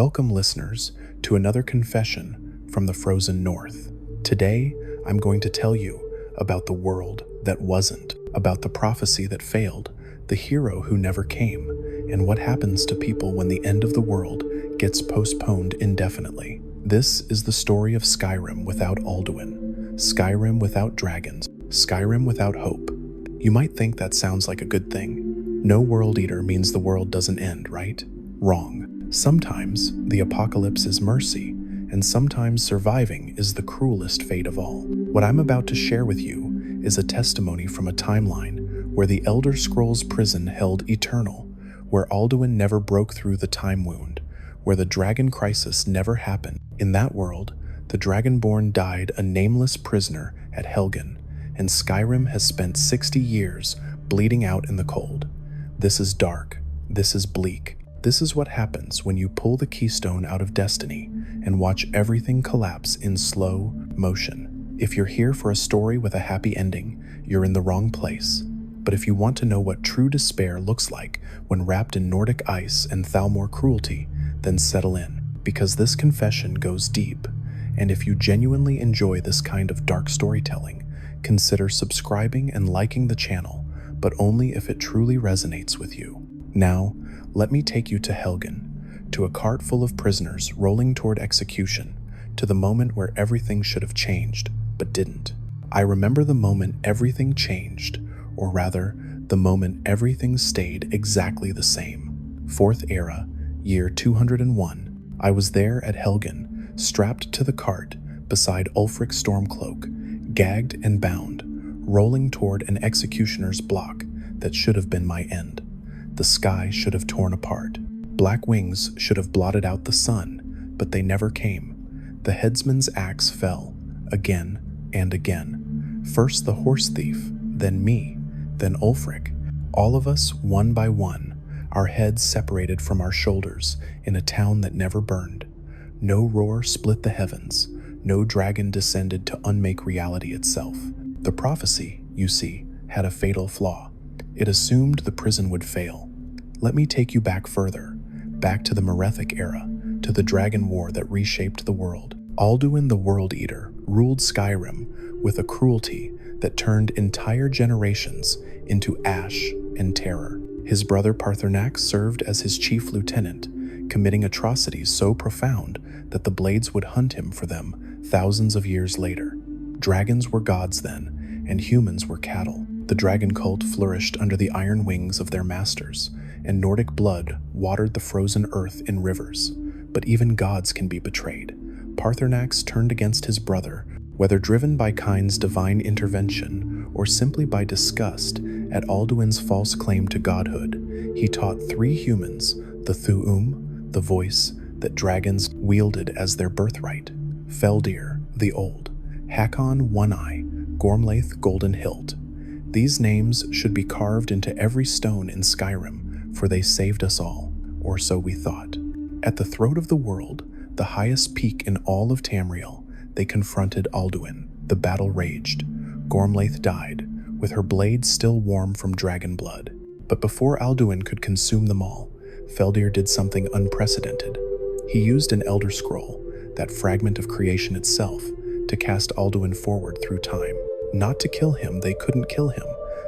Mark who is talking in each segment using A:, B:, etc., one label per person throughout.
A: Welcome, listeners, to another confession from the frozen north. Today, I'm going to tell you about the world that wasn't, about the prophecy that failed, the hero who never came, and what happens to people when the end of the world gets postponed indefinitely. This is the story of Skyrim without Alduin, Skyrim without dragons, Skyrim without hope. You might think that sounds like a good thing. No world eater means the world doesn't end, right? Wrong. Sometimes the apocalypse is mercy, and sometimes surviving is the cruelest fate of all. What I'm about to share with you is a testimony from a timeline where the Elder Scrolls prison held eternal, where Alduin never broke through the time wound, where the dragon crisis never happened. In that world, the Dragonborn died a nameless prisoner at Helgen, and Skyrim has spent 60 years bleeding out in the cold. This is dark. This is bleak. This is what happens when you pull the keystone out of destiny and watch everything collapse in slow motion. If you're here for a story with a happy ending, you're in the wrong place. But if you want to know what true despair looks like when wrapped in Nordic ice and Thalmor cruelty, then settle in, because this confession goes deep. And if you genuinely enjoy this kind of dark storytelling, consider subscribing and liking the channel, but only if it truly resonates with you. Now, let me take you to Helgen, to a cart full of prisoners rolling toward execution, to the moment where everything should have changed, but didn't. I remember the moment everything changed, or rather, the moment everything stayed exactly the same. Fourth Era, year 201. I was there at Helgen, strapped to the cart beside Ulfric's Stormcloak, gagged and bound, rolling toward an executioner's block that should have been my end. The sky should have torn apart. Black wings should have blotted out the sun, but they never came. The headsman's axe fell, again and again. First the horse thief, then me, then Ulfric. All of us, one by one, our heads separated from our shoulders in a town that never burned. No roar split the heavens. No dragon descended to unmake reality itself. The prophecy, you see, had a fatal flaw. It assumed the prison would fail. Let me take you back further, back to the Merethic era, to the dragon war that reshaped the world. Alduin the World Eater ruled Skyrim with a cruelty that turned entire generations into ash and terror. His brother Paarthurnax served as his chief lieutenant, committing atrocities so profound that the blades would hunt him for them thousands of years later. Dragons were gods then, and humans were cattle. The dragon cult flourished under the iron wings of their masters, and Nordic blood watered the frozen earth in rivers. But even gods can be betrayed. Paarthurnax turned against his brother, whether driven by Kind's divine intervention or simply by disgust at Alduin's false claim to godhood. He taught 3 humans, the Thu'um, the voice that dragons wielded as their birthright, Feldir, the Old, Hakon, One Eye, Gormlaith, Golden Hilt. These names should be carved into every stone in Skyrim, for they saved us all, or so we thought. At the throat of the world, the highest peak in all of Tamriel, they confronted Alduin. The battle raged. Gormlaith died, with her blade still warm from dragon blood. But before Alduin could consume them all, Feldir did something unprecedented. He used an Elder Scroll, that fragment of creation itself, to cast Alduin forward through time. Not to kill him, they couldn't kill him,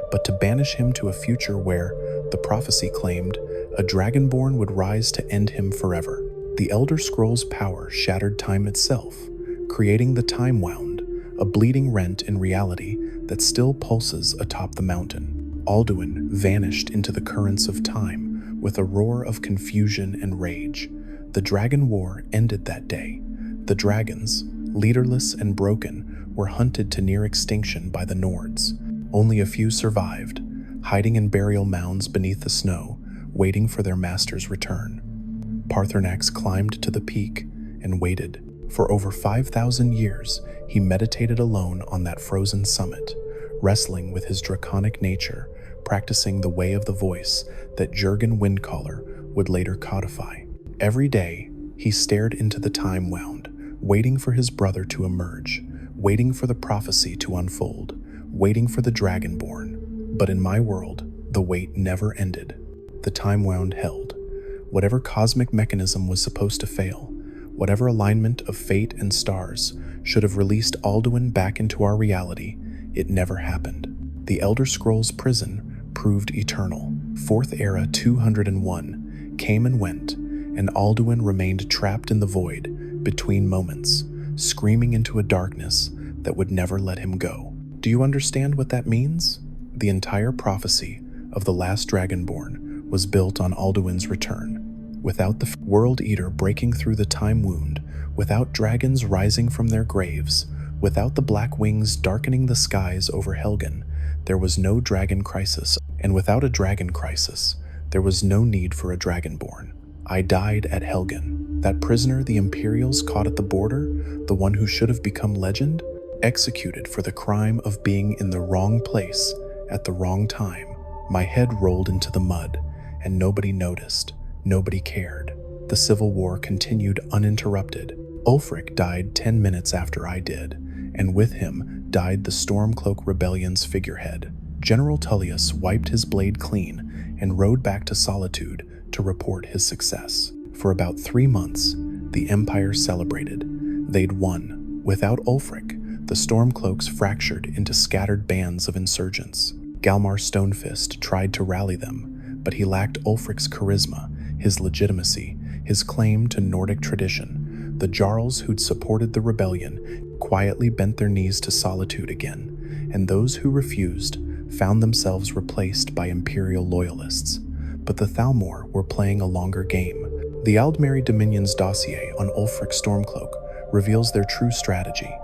A: but to banish him to a future where, the prophecy claimed, a Dragonborn would rise to end him forever. The Elder Scroll's power shattered time itself, creating the Time Wound, a bleeding rent in reality that still pulses atop the mountain. Alduin vanished into the currents of time with a roar of confusion and rage. The Dragon War ended that day. The dragons, leaderless and broken, were hunted to near extinction by the Nords. Only a few survived, hiding in burial mounds beneath the snow, waiting for their master's return. Paarthurnax climbed to the peak and waited. For over 5,000 years, he meditated alone on that frozen summit, wrestling with his draconic nature, practicing the way of the voice that Jurgen Windcaller would later codify. Every day, he stared into the time wound, waiting for his brother to emerge, waiting for the prophecy to unfold, waiting for the Dragonborn. But in my world, the wait never ended. The time wound held. Whatever cosmic mechanism was supposed to fail, whatever alignment of fate and stars should have released Alduin back into our reality, it never happened. The Elder Scrolls prison proved eternal. Fourth Era 201 came and went, and Alduin remained trapped in the void between moments, screaming into a darkness that would never let him go. Do you understand what that means? The entire prophecy of the last Dragonborn was built on Alduin's return. Without the World Eater breaking through the time wound, without dragons rising from their graves, without the black wings darkening the skies over Helgen, there was no dragon crisis, and without a dragon crisis, there was no need for a Dragonborn. I died at Helgen. That prisoner the Imperials caught at the border, the one who should have become legend, executed for the crime of being in the wrong place at the wrong time. My head rolled into the mud, and nobody noticed. Nobody cared. The Civil War continued uninterrupted. Ulfric died 10 minutes after I did, and with him died the Stormcloak Rebellion's figurehead. General Tullius wiped his blade clean and rode back to Solitude to report his success. For about 3 months, the Empire celebrated. They'd won. Without Ulfric, the Stormcloaks fractured into scattered bands of insurgents. Galmar Stonefist tried to rally them, but he lacked Ulfric's charisma, his legitimacy, his claim to Nordic tradition. The Jarls who'd supported the rebellion quietly bent their knees to Solitude again, and those who refused found themselves replaced by Imperial loyalists. But the Thalmor were playing a longer game. The Aldmeri Dominion's dossier on Ulfric Stormcloak reveals their true strategy.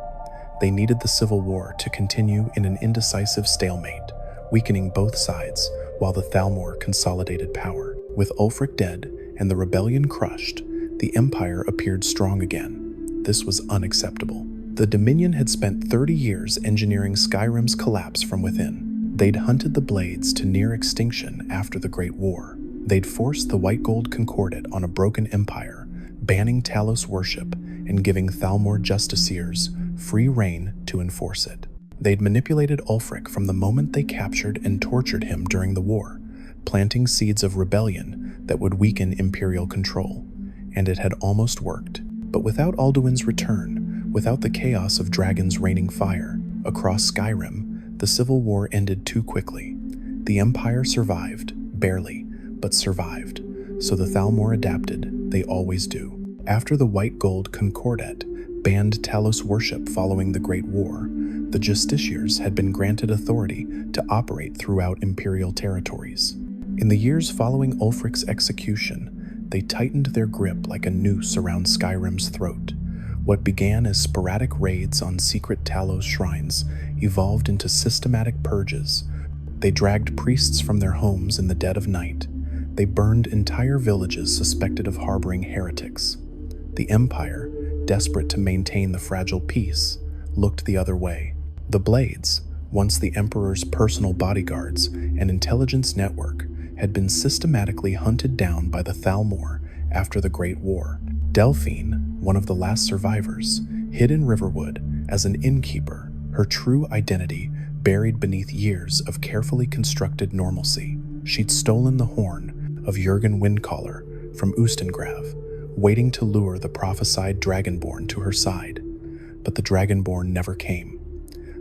A: They needed the Civil War to continue in an indecisive stalemate, weakening both sides while the Thalmor consolidated power. With Ulfric dead and the rebellion crushed, the Empire appeared strong again. This was unacceptable. The Dominion had spent 30 years engineering Skyrim's collapse from within. They'd hunted the Blades to near extinction after the Great War. They'd forced the White Gold Concordat on a broken empire, banning Talos worship and giving Thalmor justiciars free rein to enforce it. They'd manipulated Ulfric from the moment they captured and tortured him during the war, planting seeds of rebellion that would weaken Imperial control. And it had almost worked. But without Alduin's return, without the chaos of dragons raining fire across Skyrim, the Civil War ended too quickly. The Empire survived, barely, but survived. So the Thalmor adapted, they always do. After the White Gold Concordat banned Talos worship following the Great War, the Justiciars had been granted authority to operate throughout Imperial territories. In the years following Ulfric's execution, they tightened their grip like a noose around Skyrim's throat. What began as sporadic raids on secret Talos shrines evolved into systematic purges. They dragged priests from their homes in the dead of night. They burned entire villages suspected of harboring heretics. The Empire, desperate to maintain the fragile peace, looked the other way. The Blades, once the Emperor's personal bodyguards and intelligence network, had been systematically hunted down by the Thalmor after the Great War. Delphine, one of the last survivors, hid in Riverwood as an innkeeper, her true identity buried beneath years of carefully constructed normalcy. She'd stolen the horn of Jurgen Windcaller from Ustengrav, waiting to lure the prophesied Dragonborn to her side. But the Dragonborn never came.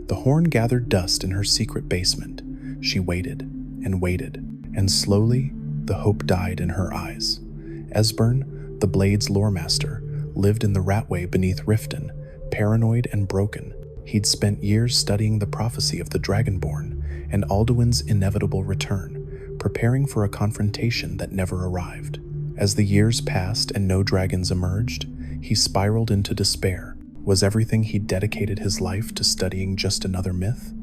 A: The horn gathered dust in her secret basement. She waited and waited, and slowly the hope died in her eyes. Esbern, the Blade's loremaster, lived in the Ratway beneath Riften, paranoid and broken. He'd spent years studying the prophecy of the Dragonborn and Alduin's inevitable return, preparing for a confrontation that never arrived. As the years passed and no dragons emerged, he spiraled into despair. Was everything he'd dedicated his life to studying just another myth?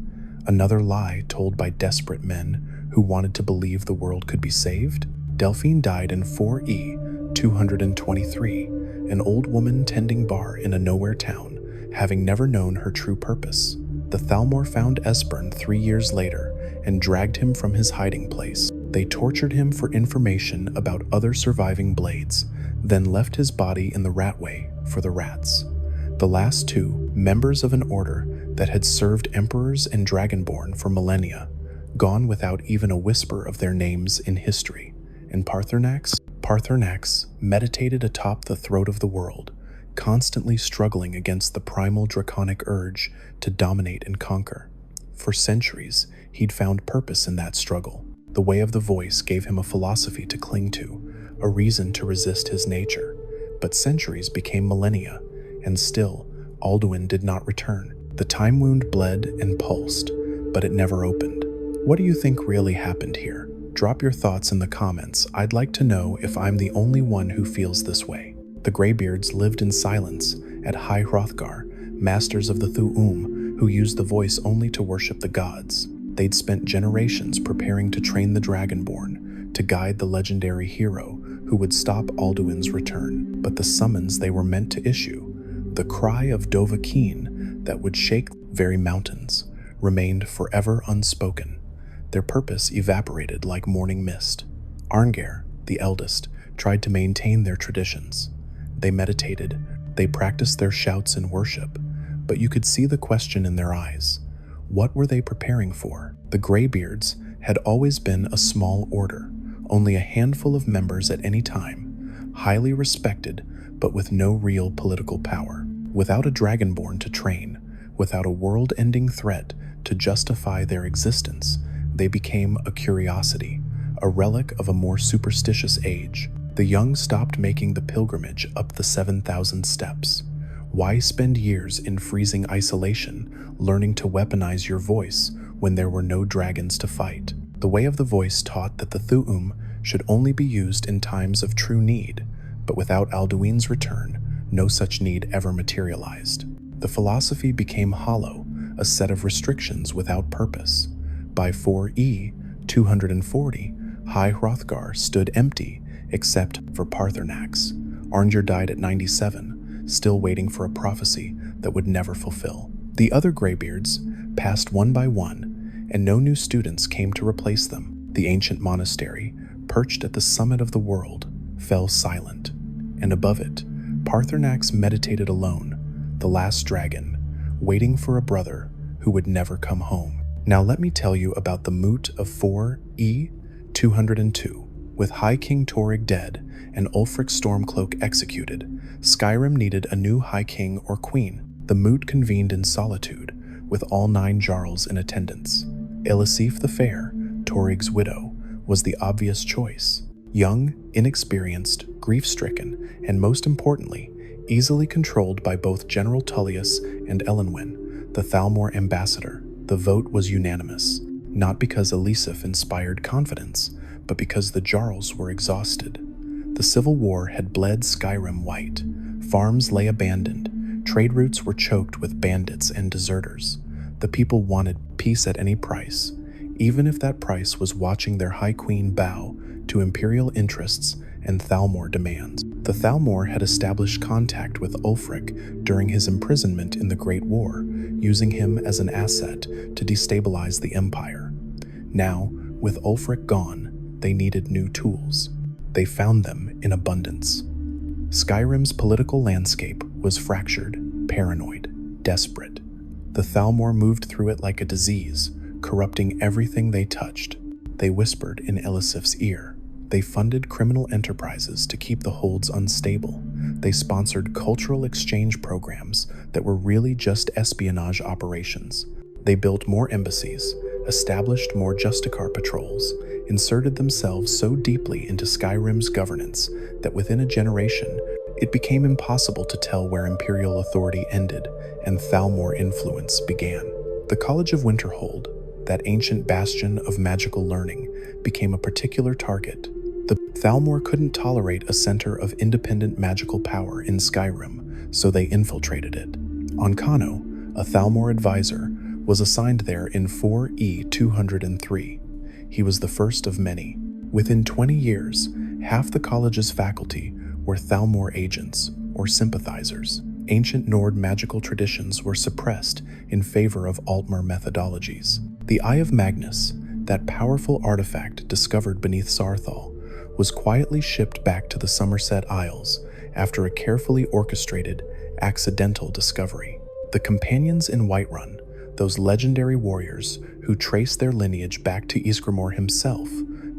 A: Another lie told by desperate men who wanted to believe the world could be saved? Delphine died in 4E 223, an old woman tending bar in a nowhere town, having never known her true purpose. The Thalmor found Esbern 3 years later and dragged him from his hiding place. They tortured him for information about other surviving Blades, then left his body in the Ratway for the rats. The last two, members of an order that had served emperors and Dragonborn for millennia, gone without even a whisper of their names in history. And Paarthurnax Paarthurnax meditated atop the throat of the world, constantly struggling against the primal draconic urge to dominate and conquer. For centuries, he'd found purpose in that struggle. The way of the voice gave him a philosophy to cling to, a reason to resist his nature. But centuries became millennia, and still, Alduin did not return. The time wound bled and pulsed, but it never opened. What do you think really happened here? Drop your thoughts in the comments. I'd like to know if I'm the only one who feels this way. The Greybeards lived in silence at High Hrothgar, masters of the Thu'um, who used the voice only to worship the gods. They'd spent generations preparing to train the Dragonborn, to guide the legendary hero who would stop Alduin's return. But the summons they were meant to issue, the cry of Dovahkiin that would shake very mountains, remained forever unspoken. Their purpose evaporated like morning mist. Arngir, the eldest, tried to maintain their traditions. They meditated, they practiced their shouts in worship, but you could see the question in their eyes. What were they preparing for? The Greybeards had always been a small order, only a handful of members at any time, highly respected, but with no real political power. Without a Dragonborn to train, without a world-ending threat to justify their existence, they became a curiosity, a relic of a more superstitious age. The young stopped making the pilgrimage up the 7,000 steps. Why spend years in freezing isolation, learning to weaponize your voice when there were no dragons to fight? The way of the voice taught that the Thu'um should only be used in times of true need, but without Alduin's return, no such need ever materialized. The philosophy became hollow, a set of restrictions without purpose. By 4E 240, High Hrothgar stood empty except for Paarthurnax. Arngir died at 97, still waiting for a prophecy that would never fulfill. The other Greybeards passed one by one, and no new students came to replace them. The ancient monastery, perched at the summit of the world, fell silent, and above it, Paarthurnax meditated alone, the last dragon, waiting for a brother who would never come home. Now let me tell you about the moot of 4E 202. With High King Torygg dead and Ulfric Stormcloak executed, Skyrim needed a new High King or Queen. The moot convened in solitude, with all 9 Jarls in attendance. Elisif the Fair, Torygg's widow, was the obvious choice. Young, inexperienced, grief-stricken, and most importantly, easily controlled by both General Tullius and Elenwen, the Thalmor ambassador. The vote was unanimous, not because Elisif inspired confidence, but because the Jarls were exhausted. The civil war had bled Skyrim white. Farms lay abandoned. Trade routes were choked with bandits and deserters. The people wanted peace at any price, even if that price was watching their High Queen bow to imperial interests and Thalmor demands. The Thalmor had established contact with Ulfric during his imprisonment in the Great War, using him as an asset to destabilize the empire. Now, with Ulfric gone, they needed new tools. They found them in abundance. Skyrim's political landscape was fractured, paranoid, desperate. The Thalmor moved through it like a disease, corrupting everything they touched. They whispered in Elisif's ear. They funded criminal enterprises to keep the holds unstable. They sponsored cultural exchange programs that were really just espionage operations. They built more embassies, established more Justicar patrols, inserted themselves so deeply into Skyrim's governance that within a generation, it became impossible to tell where Imperial authority ended and Thalmor influence began. The College of Winterhold, that ancient bastion of magical learning, became a particular target. The Thalmor couldn't tolerate a center of independent magical power in Skyrim, so they infiltrated it. Onkano, a Thalmor advisor, was assigned there in 4E 203. He was the first of many. Within 20 years, half the college's faculty were Thalmor agents or sympathizers. Ancient Nord magical traditions were suppressed in favor of Altmer methodologies. The Eye of Magnus, that powerful artifact discovered beneath Saarthal, was quietly shipped back to the Somerset Isles after a carefully orchestrated, accidental discovery. The companions in Whiterun, those legendary warriors who traced their lineage back to Ysgramor himself,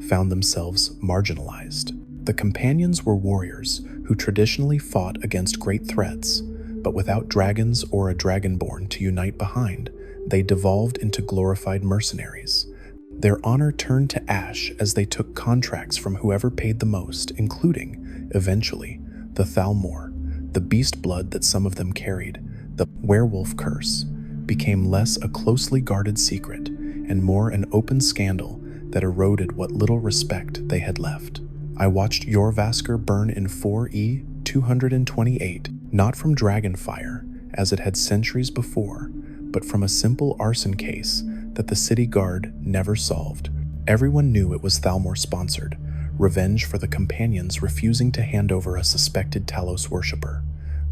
A: found themselves marginalized. The companions were warriors who traditionally fought against great threats, but without dragons or a dragonborn to unite behind, they devolved into glorified mercenaries. Their honor turned to ash as they took contracts from whoever paid the most, including, eventually, the Thalmor. The beast blood that some of them carried, the werewolf curse, became less a closely guarded secret and more an open scandal that eroded what little respect they had left. I watched Jorvaskr burn in 4E 228, not from dragonfire, as it had centuries before, but from a simple arson case that the city guard never solved. Everyone knew it was Thalmor-sponsored, revenge for the companions refusing to hand over a suspected Talos worshipper.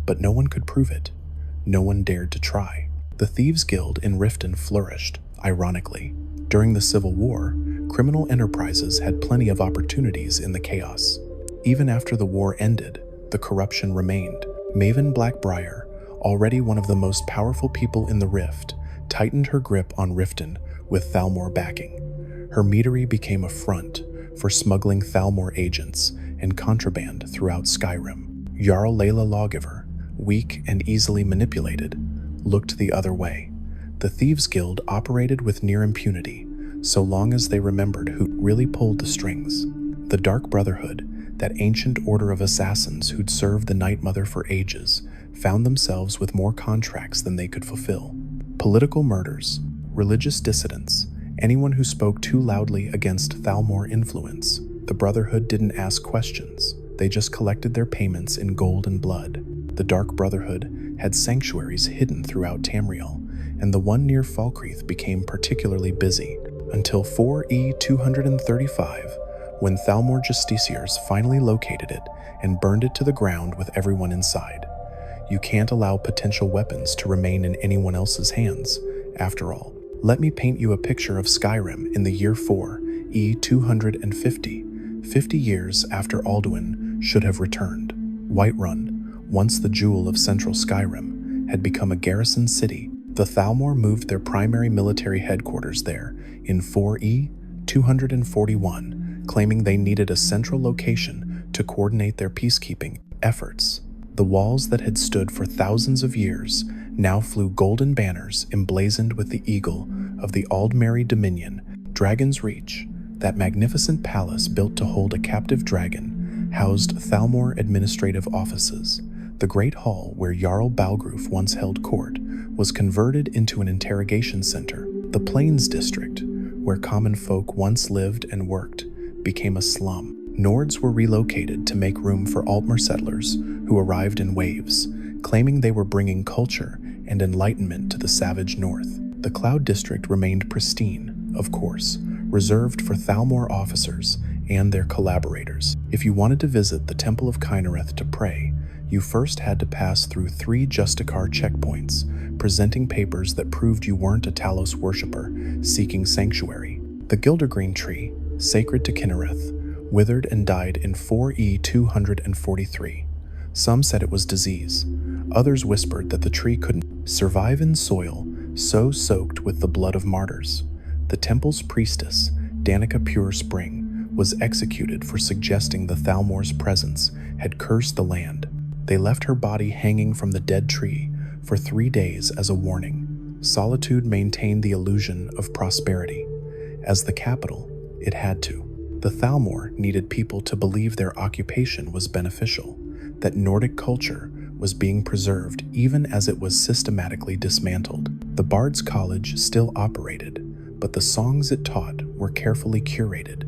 A: But no one could prove it. No one dared to try. The Thieves' Guild in Riften flourished, ironically. During the Civil War, criminal enterprises had plenty of opportunities in the chaos. Even after the war ended, the corruption remained. Maven Blackbriar, already one of the most powerful people in the Rift, tightened her grip on Riften with Thalmor backing. Her meadery became a front for smuggling Thalmor agents and contraband throughout Skyrim. Jarl Layla Lawgiver, weak and easily manipulated, looked the other way. The Thieves' Guild operated with near impunity, so long as they remembered who really pulled the strings. The Dark Brotherhood, that ancient order of assassins who'd served the Night Mother for ages, found themselves with more contracts than they could fulfill. Political murders, religious dissidents, anyone who spoke too loudly against Thalmor influence. The Brotherhood didn't ask questions. They just collected their payments in gold and blood. The Dark Brotherhood had sanctuaries hidden throughout Tamriel, and the one near Falkreath became particularly busy, until 4E 235, when Thalmor Justiciars finally located it and burned it to the ground with everyone inside. You can't allow potential weapons to remain in anyone else's hands, after all. Let me paint you a picture of Skyrim in the year 4, E 250, 50 years after Alduin should have returned. Whiterun, once the jewel of central Skyrim, had become a garrison city. The Thalmor moved their primary military headquarters there in 4E 241, claiming they needed a central location to coordinate their peacekeeping efforts. The walls that had stood for thousands of years now flew golden banners emblazoned with the eagle of the Aldmeri Dominion. Dragon's Reach, that magnificent palace built to hold a captive dragon, housed Thalmor administrative offices. The great hall where Jarl Balgruf once held court was converted into an interrogation center. The Plains District, where common folk once lived and worked, became a slum. Nords were relocated to make room for Altmer settlers who arrived in waves, claiming they were bringing culture and enlightenment to the savage north. The Cloud District remained pristine, of course, reserved for Thalmor officers and their collaborators. If you wanted to visit the Temple of Kynareth to pray, you first had to pass through 3 Justicar checkpoints, presenting papers that proved you weren't a Talos worshipper seeking sanctuary. The Gildergreen tree, sacred to Kynareth, withered and died in 4E 243. Some said it was disease. Others whispered that the tree couldn't survive in soil so soaked with the blood of martyrs. The temple's priestess, Danica Pure Spring, was executed for suggesting the Thalmor's presence had cursed the land. They left her body hanging from the dead tree for 3 days as a warning. Solitude maintained the illusion of prosperity. As the capital, it had to. The Thalmor needed people to believe their occupation was beneficial, that Nordic culture was being preserved even as it was systematically dismantled. The Bard's College still operated, but the songs it taught were carefully curated.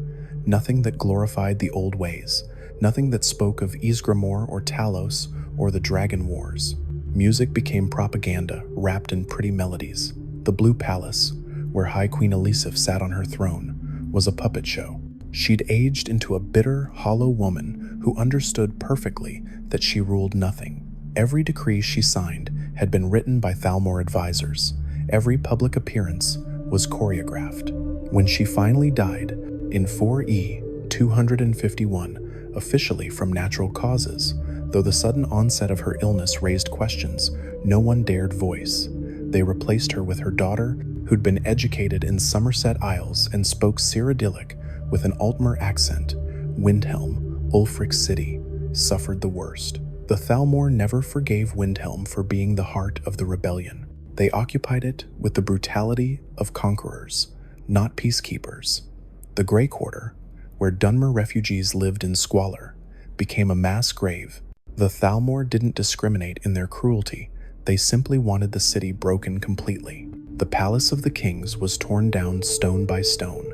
A: Nothing that glorified the old ways, nothing that spoke of Ysgramor or Talos or the Dragon Wars. Music became propaganda wrapped in pretty melodies. The Blue Palace, where High Queen Elisif sat on her throne, was a puppet show. She'd aged into a bitter, hollow woman who understood perfectly that she ruled nothing. Every decree she signed had been written by Thalmor advisors. Every public appearance was choreographed. When she finally died, in 4E 251, officially from natural causes, though the sudden onset of her illness raised questions no one dared voice, they replaced her with her daughter, who'd been educated in Somerset Isles and spoke Cyrodiilic with an Altmer accent, Windhelm, Ulfric's city, suffered the worst. The Thalmor never forgave Windhelm for being the heart of the rebellion. They occupied it with the brutality of conquerors, not peacekeepers. The Grey Quarter, where Dunmer refugees lived in squalor, became a mass grave. The Thalmor didn't discriminate in their cruelty. They simply wanted the city broken completely. The Palace of the Kings was torn down stone by stone,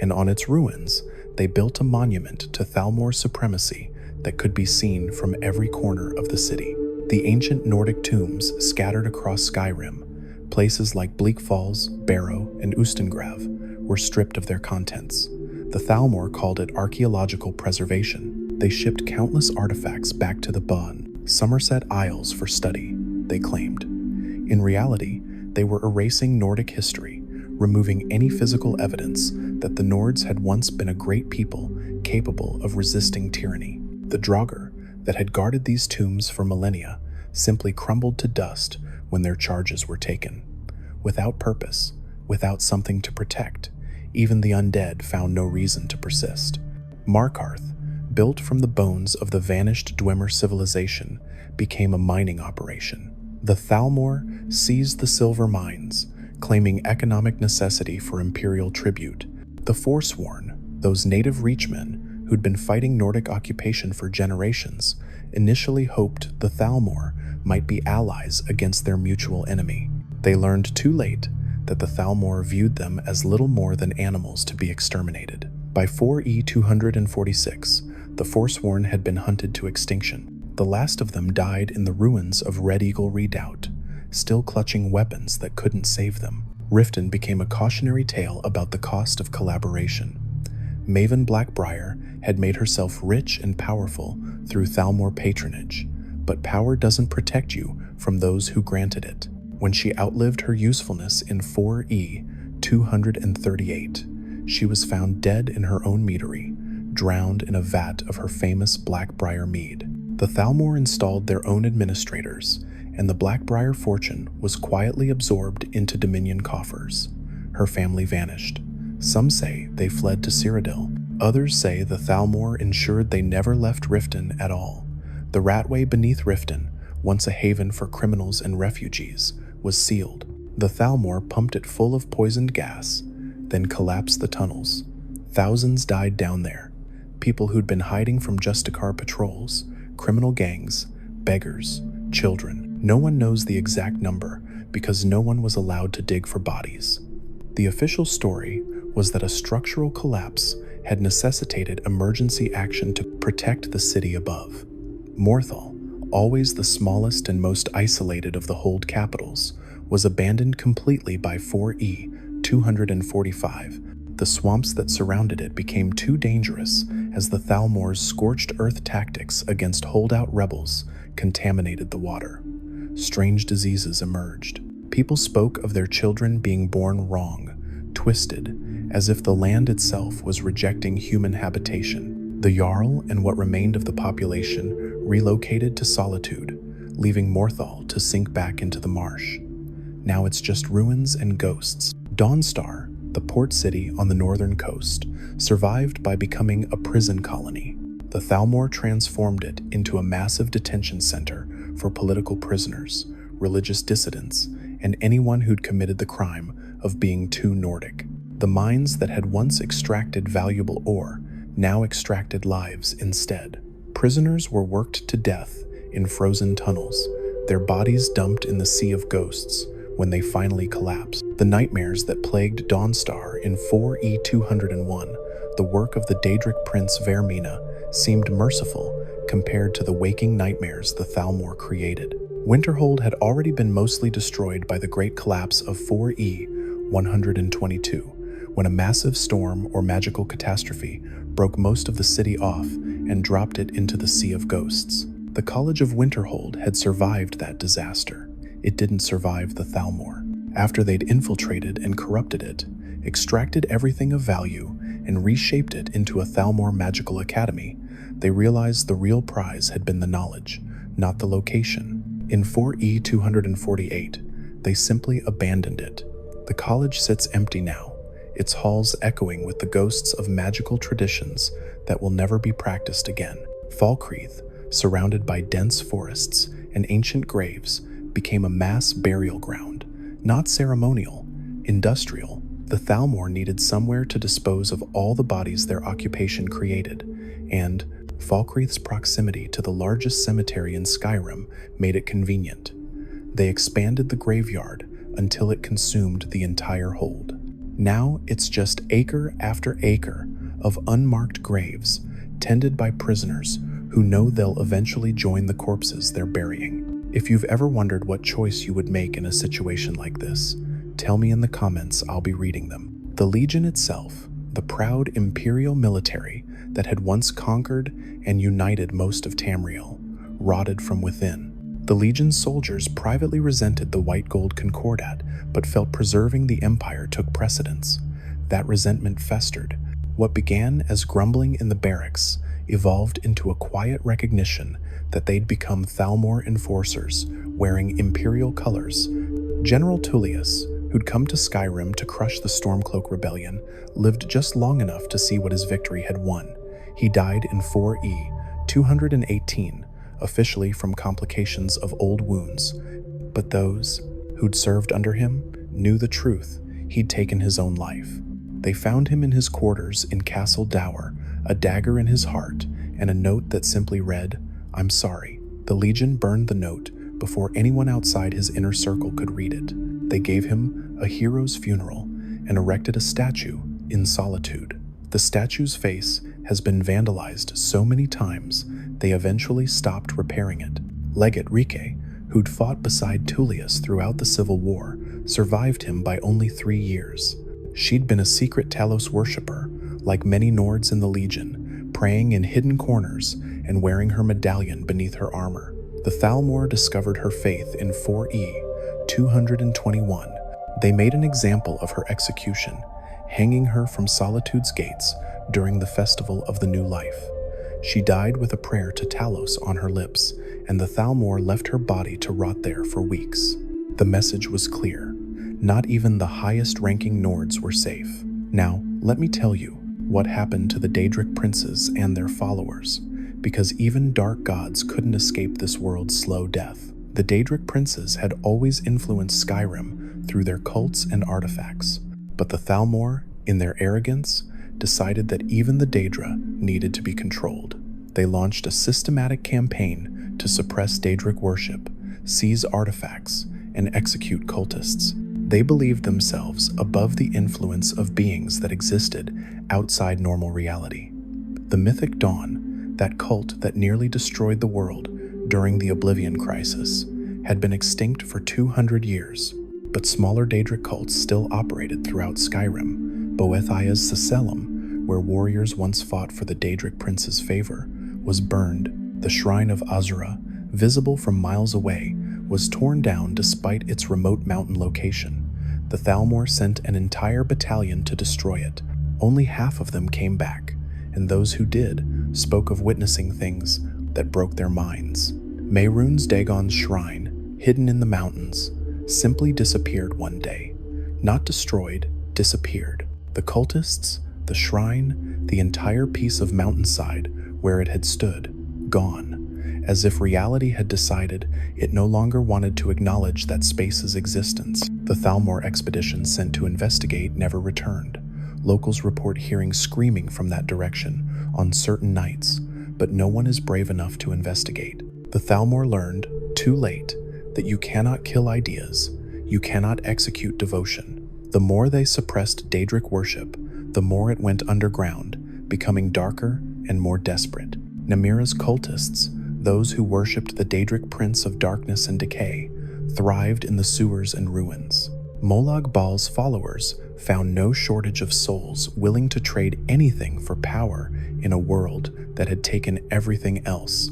A: and on its ruins, they built a monument to Thalmor's supremacy that could be seen from every corner of the city. The ancient Nordic tombs scattered across Skyrim, places like Bleak Falls, Barrow, and Ustengrav, were stripped of their contents. The Thalmor called it archaeological preservation. They shipped countless artifacts back to the Bon, Somerset Isles for study, they claimed. In reality, they were erasing Nordic history, removing any physical evidence that the Nords had once been a great people capable of resisting tyranny. The Draugr that had guarded these tombs for millennia simply crumbled to dust when their charges were taken. Without purpose, without something to protect, even the undead found no reason to persist. Markarth, built from the bones of the vanished Dwemer civilization, became a mining operation. The Thalmor seized the silver mines, claiming economic necessity for imperial tribute. The Forsworn, those native reachmen who'd been fighting Nordic occupation for generations, initially hoped the Thalmor might be allies against their mutual enemy. They learned too late that the Thalmor viewed them as little more than animals to be exterminated. By 4E 246, the Forsworn had been hunted to extinction. The last of them died in the ruins of Red Eagle Redoubt, still clutching weapons that couldn't save them. Riften became a cautionary tale about the cost of collaboration. Maven Blackbriar had made herself rich and powerful through Thalmor patronage, but power doesn't protect you from those who granted it. When she outlived her usefulness in 4E 238, she was found dead in her own meadery, drowned in a vat of her famous Blackbriar mead. The Thalmor installed their own administrators, and the Blackbriar fortune was quietly absorbed into Dominion coffers. Her family vanished. Some say they fled to Cyrodiil. Others say the Thalmor ensured they never left Riften at all. The Ratway beneath Riften, once a haven for criminals and refugees, was sealed. The Thalmor pumped it full of poisoned gas, then collapsed the tunnels. Thousands died down there. People who'd been hiding from Justicar patrols, criminal gangs, beggars, children. No one knows the exact number because no one was allowed to dig for bodies. The official story was that a structural collapse had necessitated emergency action to protect the city above. Morthal, always the smallest and most isolated of the hold capitals, was abandoned completely by 4E 245. The swamps that surrounded it became too dangerous as the Thalmor's scorched earth tactics against holdout rebels contaminated the water. Strange diseases emerged. People spoke of their children being born wrong, twisted, as if the land itself was rejecting human habitation. The Jarl and what remained of the population relocated to solitude, leaving Morthal to sink back into the marsh. Now it's just ruins and ghosts. Dawnstar, the port city on the northern coast, survived by becoming a prison colony. The Thalmor transformed it into a massive detention center for political prisoners, religious dissidents, and anyone who'd committed the crime of being too Nordic. The mines that had once extracted valuable ore now extracted lives instead. Prisoners were worked to death in frozen tunnels, their bodies dumped in the sea of ghosts when they finally collapsed. The nightmares that plagued Dawnstar in 4E 201, the work of the Daedric prince Vermina, seemed merciful compared to the waking nightmares the Thalmor created. Winterhold had already been mostly destroyed by the great collapse of 4E 122, when a massive storm or magical catastrophe broke most of the city off and dropped it into the Sea of Ghosts. The College of Winterhold had survived that disaster. It didn't survive the Thalmor. After they'd infiltrated and corrupted it, extracted everything of value, and reshaped it into a Thalmor magical academy, they realized the real prize had been the knowledge, not the location. In 4E 248, they simply abandoned it. The college sits empty now, its halls echoing with the ghosts of magical traditions that will never be practiced again. Falkreath, surrounded by dense forests and ancient graves, became a mass burial ground, not ceremonial, industrial. The Thalmor needed somewhere to dispose of all the bodies their occupation created, and Falkreath's proximity to the largest cemetery in Skyrim made it convenient. They expanded the graveyard until it consumed the entire hold. Now it's just acre after acre of unmarked graves, tended by prisoners who know they'll eventually join the corpses they're burying. If you've ever wondered what choice you would make in a situation like this, tell me in the comments, I'll be reading them. The Legion itself, the proud imperial military that had once conquered and united most of Tamriel, rotted from within. The Legion's soldiers privately resented the White Gold Concordat, but felt preserving the Empire took precedence. That resentment festered. What began as grumbling in the barracks evolved into a quiet recognition that they'd become Thalmor enforcers, wearing Imperial colors. General Tullius, who'd come to Skyrim to crush the Stormcloak Rebellion, lived just long enough to see what his victory had won. He died in 4E 218, officially from complications of old wounds, but those who'd served under him knew the truth. He'd taken his own life. They found him in his quarters in Castle Dower, a dagger in his heart, and a note that simply read, "I'm sorry." The Legion burned the note before anyone outside his inner circle could read it. They gave him a hero's funeral and erected a statue in solitude. The statue's face has been vandalized so many times, they eventually stopped repairing it. Legate Rike, who'd fought beside Tullius throughout the Civil War, survived him by only 3 years. She'd been a secret Talos worshipper, like many Nords in the Legion, praying in hidden corners and wearing her medallion beneath her armor. The Thalmor discovered her faith in 4E 221. They made an example of her execution, hanging her from Solitude's gates during the Festival of the New Life. She died with a prayer to Talos on her lips, and the Thalmor left her body to rot there for weeks. The message was clear. Not even the highest-ranking Nords were safe. Now, let me tell you what happened to the Daedric princes and their followers, because even dark gods couldn't escape this world's slow death. The Daedric princes had always influenced Skyrim through their cults and artifacts, but the Thalmor, in their arrogance, decided that even the Daedra needed to be controlled. They launched a systematic campaign to suppress Daedric worship, seize artifacts, and execute cultists. They believed themselves above the influence of beings that existed outside normal reality. The Mythic Dawn, that cult that nearly destroyed the world during the Oblivion Crisis, had been extinct for 200 years, but smaller Daedric cults still operated throughout Skyrim. Boethiah's Sacellum, where warriors once fought for the Daedric prince's favor, was burned. The Shrine of Azura, visible from miles away, was torn down despite its remote mountain location. The Thalmor sent an entire battalion to destroy it. Only half of them came back, and those who did spoke of witnessing things that broke their minds. Mehrunes Dagon's shrine, hidden in the mountains, simply disappeared one day. Not destroyed, disappeared. The cultists, the shrine, the entire piece of mountainside where it had stood, gone, as if reality had decided it no longer wanted to acknowledge that space's existence. The Thalmor expedition sent to investigate never returned. Locals report hearing screaming from that direction on certain nights, but no one is brave enough to investigate. The Thalmor learned, too late, that you cannot kill ideas, you cannot execute devotion. The more they suppressed Daedric worship, the more it went underground, becoming darker and more desperate. Namira's cultists, those who worshipped the Daedric prince of darkness and decay, thrived in the sewers and ruins. Molag Bal's followers found no shortage of souls willing to trade anything for power in a world that had taken everything else.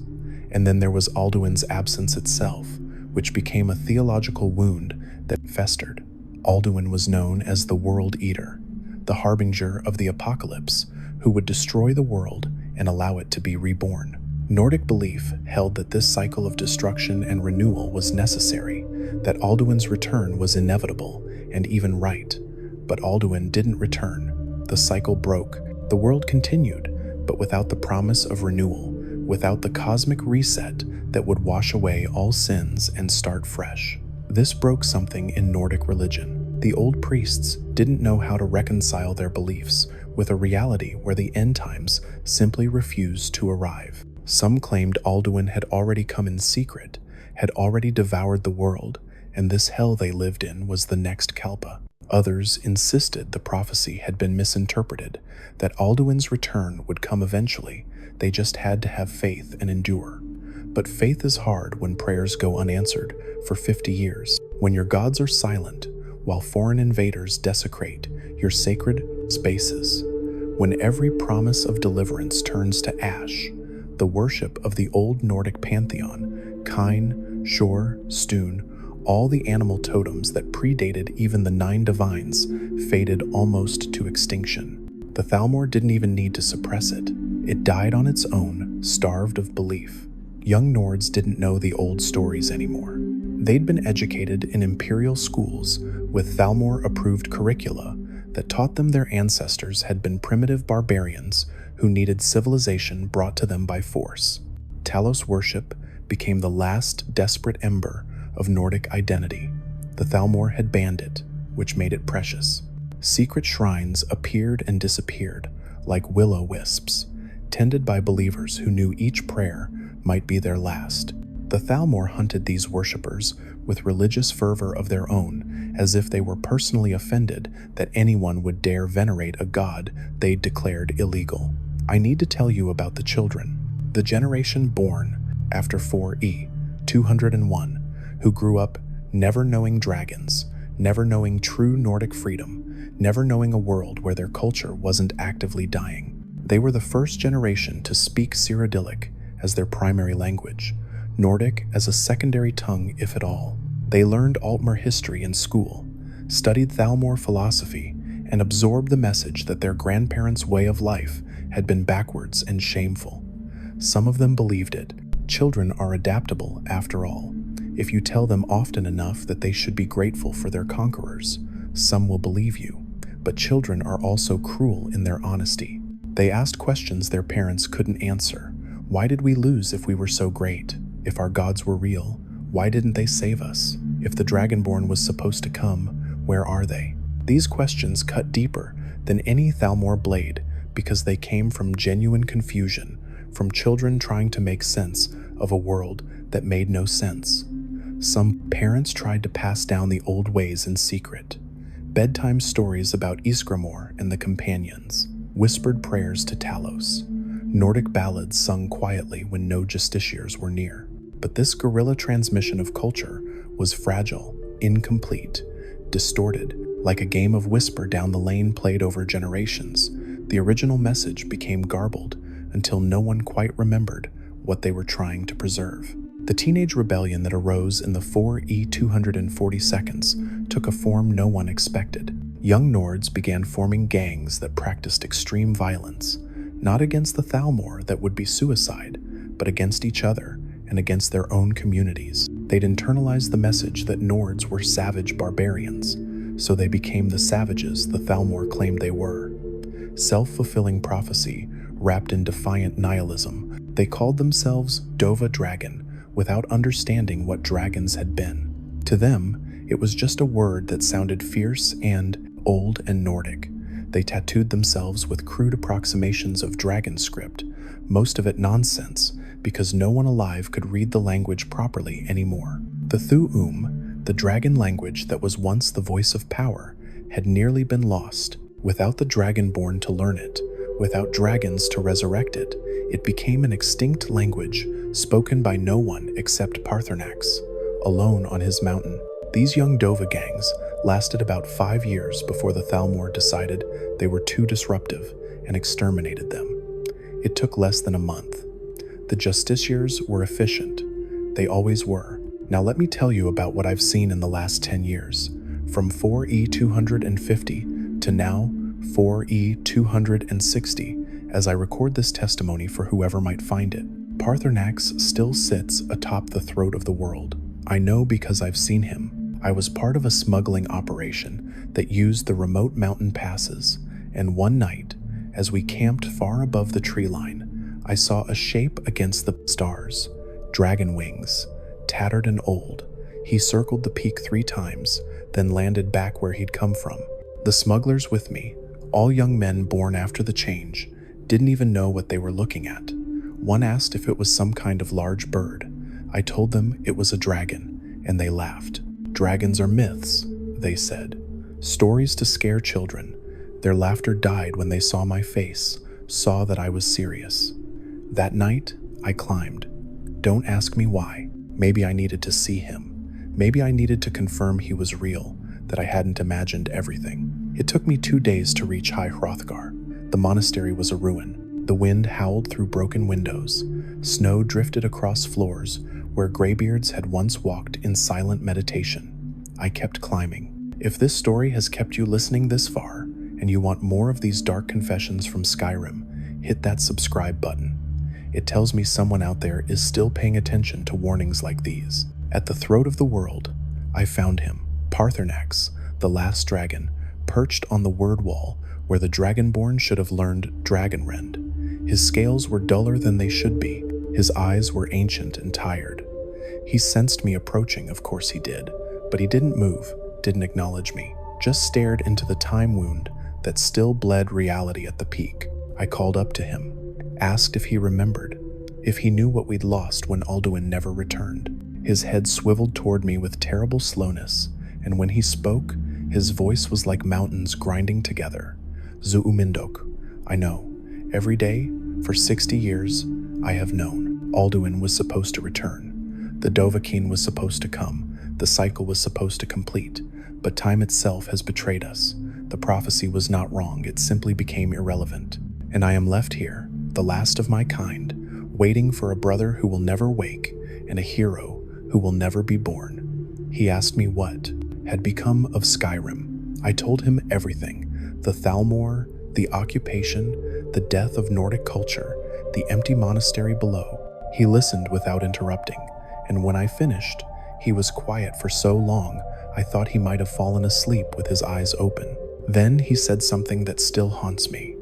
A: And then there was Alduin's absence itself, which became a theological wound that festered. Alduin was known as the World Eater, the harbinger of the apocalypse, who would destroy the world and allow it to be reborn. Nordic belief held that this cycle of destruction and renewal was necessary, that Alduin's return was inevitable and even right. But Alduin didn't return. The cycle broke. The world continued, but without the promise of renewal, without the cosmic reset that would wash away all sins and start fresh. This broke something in Nordic religion. The old priests didn't know how to reconcile their beliefs with a reality where the end times simply refused to arrive. Some claimed Alduin had already come in secret, had already devoured the world, and this hell they lived in was the next Kalpa. Others insisted the prophecy had been misinterpreted, that Alduin's return would come eventually. They just had to have faith and endure. But faith is hard when prayers go unanswered for 50 years, when your gods are silent, while foreign invaders desecrate your sacred spaces, when every promise of deliverance turns to ash. The worship of the old Nordic pantheon, Kine, Sjor, Stune, all the animal totems that predated even the 9 divines, faded almost to extinction. The Thalmor didn't even need to suppress it. It died on its own, starved of belief. Young Nords didn't know the old stories anymore. They'd been educated in imperial schools with Thalmor-approved curricula that taught them their ancestors had been primitive barbarians who needed civilization brought to them by force. Talos worship became the last desperate ember of Nordic identity. The Thalmor had banned it, which made it precious. Secret shrines appeared and disappeared, like will-o-wisps, tended by believers who knew each prayer might be their last. The Thalmor hunted these worshippers with religious fervor of their own, as if they were personally offended that anyone would dare venerate a god they'd declared illegal. I need to tell you about the children, the generation born after 4E 201, who grew up never knowing dragons, never knowing true Nordic freedom, never knowing a world where their culture wasn't actively dying. They were the first generation to speak Cyrodiilic as their primary language, Nordic as a secondary tongue if at all. They learned Altmer history in school, studied Thalmor philosophy, and absorbed the message that their grandparents' way of life had been backwards and shameful. Some of them believed it. Children are adaptable after all. If you tell them often enough that they should be grateful for their conquerors, some will believe you. But children are also cruel in their honesty. They asked questions their parents couldn't answer. Why did we lose if we were so great? If our gods were real, why didn't they save us? If the Dragonborn was supposed to come, where are they? These questions cut deeper than any Thalmor blade because they came from genuine confusion, from children trying to make sense of a world that made no sense. Some parents tried to pass down the old ways in secret. Bedtime stories about Ysgramor and the companions, whispered prayers to Talos, Nordic ballads sung quietly when no justiciars were near. But this guerrilla transmission of culture was fragile, incomplete, distorted, like a game of whisper down the lane played over generations. The original message became garbled until no one quite remembered what they were trying to preserve. The teenage rebellion that arose in the 4E 242 took a form no one expected. Young Nords began forming gangs that practiced extreme violence, not against the Thalmor that would be suicide, but against each other and against their own communities. They'd internalized the message that Nords were savage barbarians, so they became the savages the Thalmor claimed they were. Self-fulfilling prophecy wrapped in defiant nihilism, they called themselves Dova Dragon, without understanding what dragons had been. To them, it was just a word that sounded fierce and old and Nordic. They tattooed themselves with crude approximations of dragon script, most of it nonsense, because no one alive could read the language properly anymore. The Thu'um, the dragon language that was once the voice of power, had nearly been lost. Without the Dragonborn to learn it, without dragons to resurrect it, it became an extinct language, spoken by no one except Paarthurnax, alone on his mountain. These young Dova gangs lasted about 5 years before the Thalmor decided they were too disruptive and exterminated them. It took less than a month. The justiciars were efficient. They always were. Now let me tell you about what I've seen in the last 10 years. From 4E 250 to now 4E 260, as I record this testimony for whoever might find it. Paarthurnax still sits atop the throat of the world. I know because I've seen him. I was part of a smuggling operation that used the remote mountain passes, and one night, as we camped far above the tree line, I saw a shape against the stars, dragon wings, tattered and old. He circled the peak 3 times, then landed back where he'd come from. The smugglers with me, all young men born after the change, didn't even know what they were looking at. One asked if it was some kind of large bird. I told them it was a dragon, and they laughed. Dragons are myths, they said. Stories to scare children. Their laughter died when they saw my face, saw that I was serious. That night, I climbed. Don't ask me why. Maybe I needed to see him. Maybe I needed to confirm he was real, that I hadn't imagined everything. It took me 2 days to reach High Hrothgar. The monastery was a ruin. The wind howled through broken windows. Snow drifted across floors where graybeards had once walked in silent meditation. I kept climbing. If this story has kept you listening this far, and you want more of these dark confessions from Skyrim, hit that subscribe button. It tells me someone out there is still paying attention to warnings like these. At the throat of the world, I found him, Paarthurnax, the last dragon, perched on the word wall where the Dragonborn should have learned Dragonrend. His scales were duller than they should be. His eyes were ancient and tired. He sensed me approaching, of course he did, but he didn't move, didn't acknowledge me, just stared into the time wound that still bled reality at the peak. I called up to him, asked if he remembered, if he knew what we'd lost when Alduin never returned. His head swiveled toward me with terrible slowness, and when he spoke, his voice was like mountains grinding together. Zuumindok, I know. Every day, for 60 years, I have known. Alduin was supposed to return. The Dovahkiin was supposed to come. The cycle was supposed to complete. But time itself has betrayed us. The prophecy was not wrong, it simply became irrelevant. And I am left here, the last of my kind, waiting for a brother who will never wake and a hero who will never be born. He asked me what had become of Skyrim. I told him everything. The Thalmor, the occupation, the death of Nordic culture, the empty monastery below. He listened without interrupting, and when I finished, he was quiet for so long I thought he might have fallen asleep with his eyes open. Then he said something that still haunts me.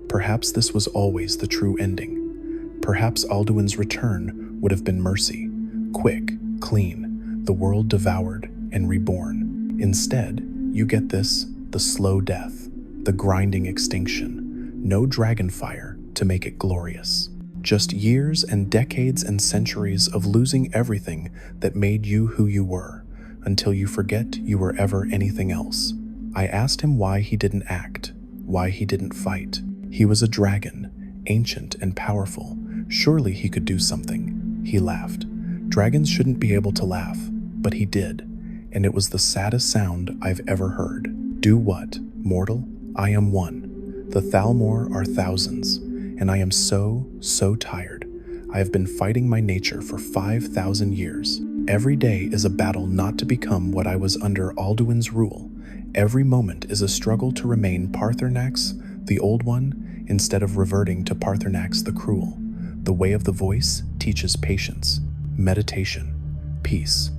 A: Perhaps this was always the true ending. Perhaps Alduin's return would have been mercy, quick, clean, the world devoured and reborn. Instead, you get this, the slow death, the grinding extinction, no dragon fire to make it glorious. Just years and decades and centuries of losing everything that made you who you were, until you forget you were ever anything else. I asked him why he didn't act, why he didn't fight. He was a dragon, ancient and powerful. Surely he could do something. He laughed. Dragons shouldn't be able to laugh, but he did, and it was the saddest sound I've ever heard. Do what, mortal? I am one. The Thalmor are thousands, and I am so tired. I have been fighting my nature for 5,000 years. Every day is a battle not to become what I was under Alduin's rule. Every moment is a struggle to remain Paarthurnax, the old one, instead of reverting to Paarthurnax the cruel. The way of the voice teaches patience, meditation, peace.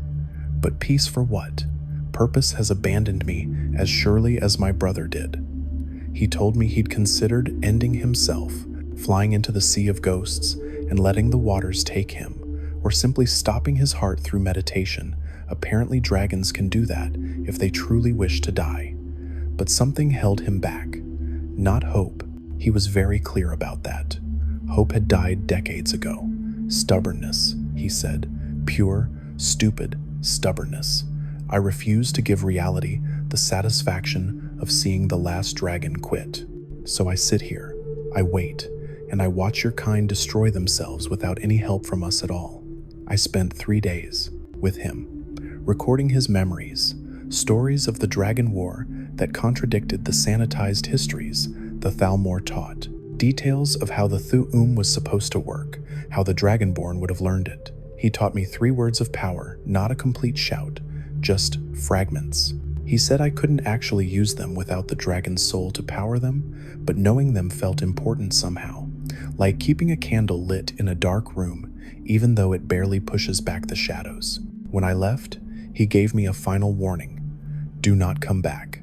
A: But peace for what? Purpose has abandoned me as surely as my brother did. He told me he'd considered ending himself, flying into the sea of ghosts and letting the waters take him, or simply stopping his heart through meditation. Apparently dragons can do that if they truly wish to die. But something held him back. Not hope. He was very clear about that. Hope had died decades ago. Stubbornness, he said. Pure, stupid stubbornness. I refuse to give reality the satisfaction of seeing the last dragon quit. So I sit here, I wait, and I watch your kind destroy themselves without any help from us at all. I spent 3 days with him, recording his memories, stories of the Dragon War that contradicted the sanitized histories the Thalmor taught, details of how the Thu'um was supposed to work, how the Dragonborn would have learned it. He taught me 3 words of power, not a complete shout, just fragments. He said I couldn't actually use them without the dragon's soul to power them, but knowing them felt important somehow, like keeping a candle lit in a dark room, even though it barely pushes back the shadows. When I left, He gave me a final warning. Do not come back.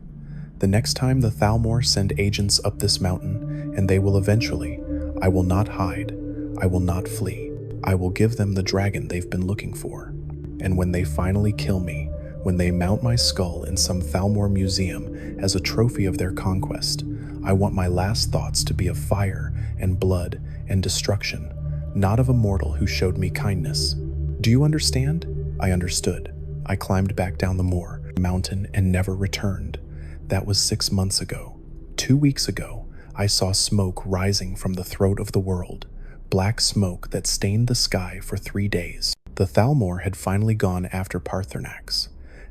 A: The next time the Thalmor send agents up this mountain, and they will eventually, I will not hide. I will not flee. I will give them the dragon they've been looking for. And when they finally kill me, when they mount my skull in some Thalmor museum as a trophy of their conquest, I want my last thoughts to be of fire and blood and destruction, not of a mortal who showed me kindness. Do you understand? I understood. I climbed back down the mountain and never returned. That was 6 months ago. 2 weeks ago, I saw smoke rising from the throat of the world, black smoke that stained the sky for 3 days. The Thalmor had finally gone after Paarthurnax.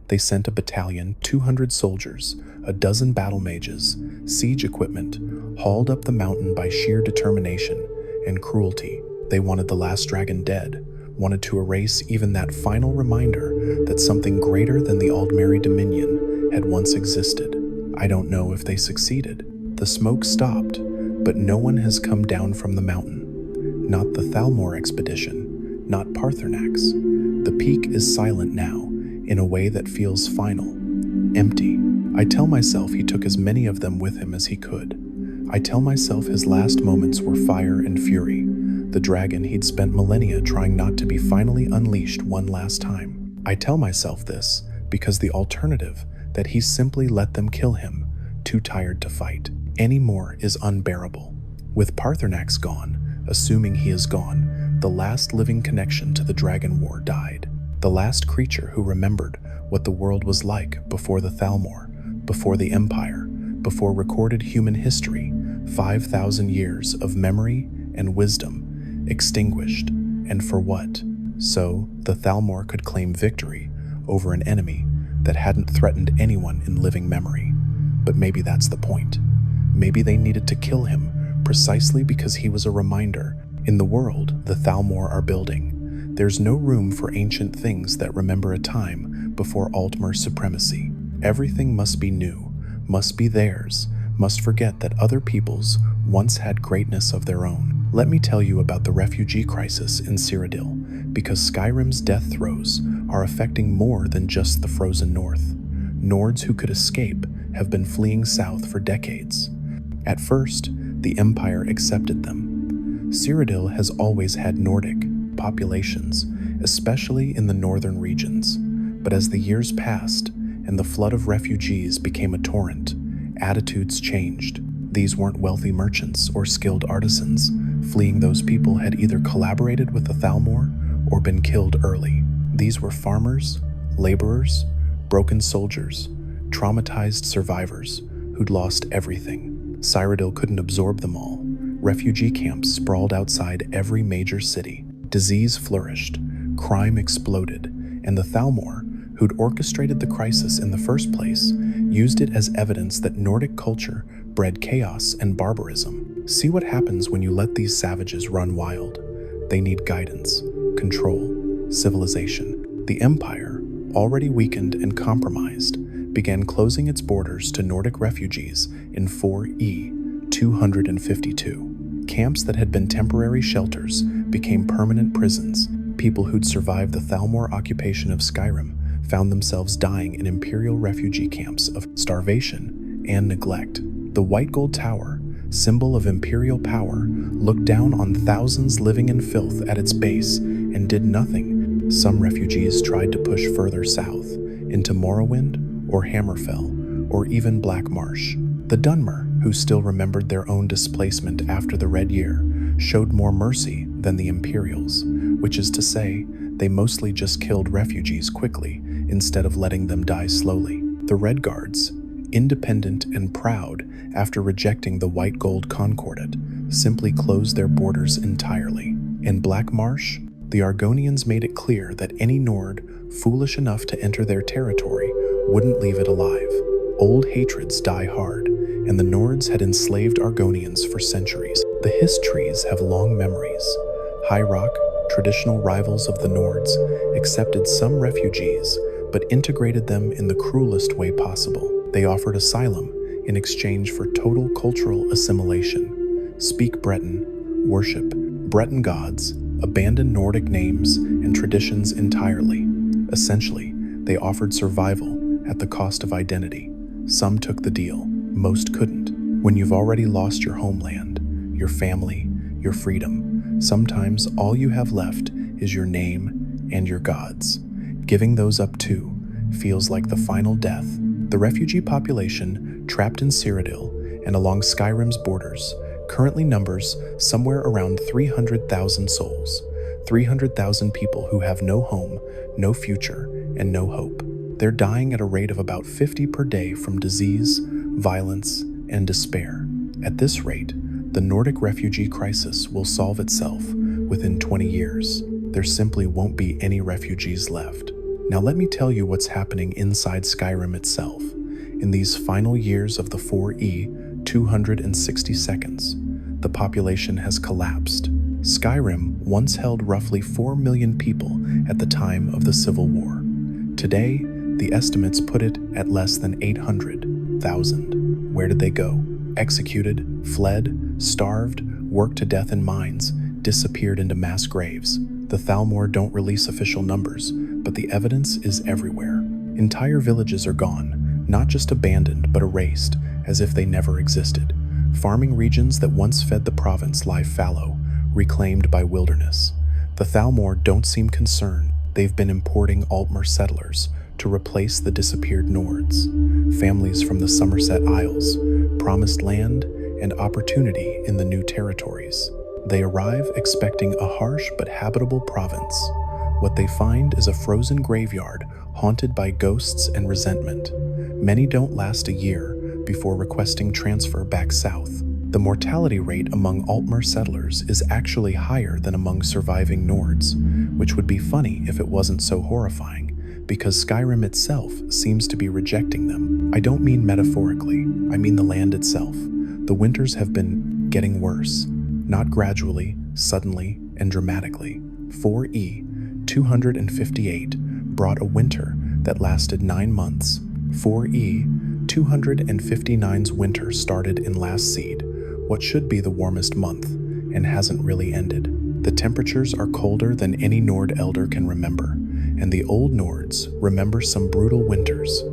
A: They sent a battalion, 200 soldiers, a dozen battle mages, siege equipment, hauled up the mountain by sheer determination and cruelty. They wanted the last dragon dead, wanted to erase even that final reminder that something greater than the Aldmeri Dominion had once existed. I don't know if they succeeded. The smoke stopped, but no one has come down from the mountain. Not the Thalmor expedition, not Paarthurnax. The peak is silent now, in a way that feels final, empty. I tell myself he took as many of them with him as he could. I tell myself his last moments were fire and fury, the dragon he'd spent millennia trying not to be finally unleashed one last time. I tell myself this because the alternative, that he simply let them kill him, too tired to fight anymore, is unbearable. With Paarthurnax gone, assuming he is gone, the last living connection to the dragon war died. The last creature who remembered what the world was like before the Thalmor, before the Empire, before recorded human history, 5,000 years of memory and wisdom extinguished. And for what? So the Thalmor could claim victory over an enemy that hadn't threatened anyone in living memory. But maybe that's the point. Maybe they needed to kill him precisely because he was a reminder. In the world the Thalmor are building, there's no room for ancient things that remember a time before Altmer supremacy. Everything must be new, must be theirs, must forget that other peoples once had greatness of their own. Let me tell you about the refugee crisis in Cyrodiil, because Skyrim's death throes are affecting more than just the frozen north. Nords who could escape have been fleeing south for decades. At first, the Empire accepted them. Cyrodiil has always had Nordic populations, especially in the northern regions. But as the years passed and the flood of refugees became a torrent, attitudes changed. These weren't wealthy merchants or skilled artisans. Fleeing those people had either collaborated with the Thalmor or been killed early. These were farmers, laborers, broken soldiers, traumatized survivors who'd lost everything. Cyrodiil couldn't absorb them all. Refugee camps sprawled outside every major city. Disease flourished, crime exploded, and the Thalmor, who'd orchestrated the crisis in the first place, used it as evidence that Nordic culture bred chaos and barbarism. See what happens when you let these savages run wild. They need guidance, control, civilization. The Empire, already weakened and compromised, began closing its borders to Nordic refugees in 4E 252. Camps that had been temporary shelters became permanent prisons. People who'd survived the Thalmor occupation of Skyrim found themselves dying in imperial refugee camps of starvation and neglect. The White Gold Tower, symbol of imperial power, looked down on thousands living in filth at its base and did nothing. Some refugees tried to push further south, into Morrowind or Hammerfell, or even Black Marsh. The Dunmer, who still remembered their own displacement after the Red Year, showed more mercy than the Imperials, which is to say, they mostly just killed refugees quickly instead of letting them die slowly. The Red Guards, independent and proud after rejecting the White Gold Concordat, simply closed their borders entirely. In Black Marsh, the Argonians made it clear that any Nord foolish enough to enter their territory wouldn't leave it alive. Old hatreds die hard, and the Nords had enslaved Argonians for centuries. The Histries have long memories. High Rock, traditional rivals of the Nords, accepted some refugees, but integrated them in the cruelest way possible. They offered asylum in exchange for total cultural assimilation. Speak Breton, worship Breton gods, abandon Nordic names and traditions entirely. Essentially, They offered survival at the cost of identity. Some took the deal, most couldn't. When you've already lost your homeland, your family, your freedom, sometimes all you have left is your name and your gods. Giving those up too feels like the final death. The refugee population trapped in Cyrodiil and along Skyrim's borders currently numbers somewhere around 300,000 souls. 300,000 people who have no home, no future, and no hope. They're dying at a rate of about 50 per day from disease, violence, and despair. At this rate, the Nordic refugee crisis will solve itself within 20 years. There simply won't be any refugees left. Now let me tell you what's happening inside Skyrim itself. In these final years of the 4E, 260 seconds, the population has collapsed. Skyrim once held roughly 4 million people at the time of the Civil War. Today, the estimates put it at less than 800,000. Where did they go? Executed, fled, starved, worked to death in mines, disappeared into mass graves. The Thalmor don't release official numbers, but the evidence is everywhere. Entire villages are gone, not just abandoned, but erased, as if they never existed. Farming regions that once fed the province lie fallow, reclaimed by wilderness. The Thalmor don't seem concerned. They've been importing Altmer settlers to replace the disappeared Nords. Families from the Somerset Isles, promised land and opportunity in the new territories. They arrive expecting a harsh but habitable province. What they find is a frozen graveyard haunted by ghosts and resentment. Many don't last a year before requesting transfer back south. The mortality rate among Altmer settlers is actually higher than among surviving Nords, which would be funny if it wasn't so horrifying, because Skyrim itself seems to be rejecting them. I don't mean metaphorically, I mean the land itself. The winters have been getting worse, not gradually, suddenly, and dramatically. 4E 258 brought a winter that lasted 9 months. 4E 259's winter started in last seed, what should be the warmest month, and hasn't really ended. The temperatures are colder than any Nord elder can remember, and the old Nords remember some brutal winters.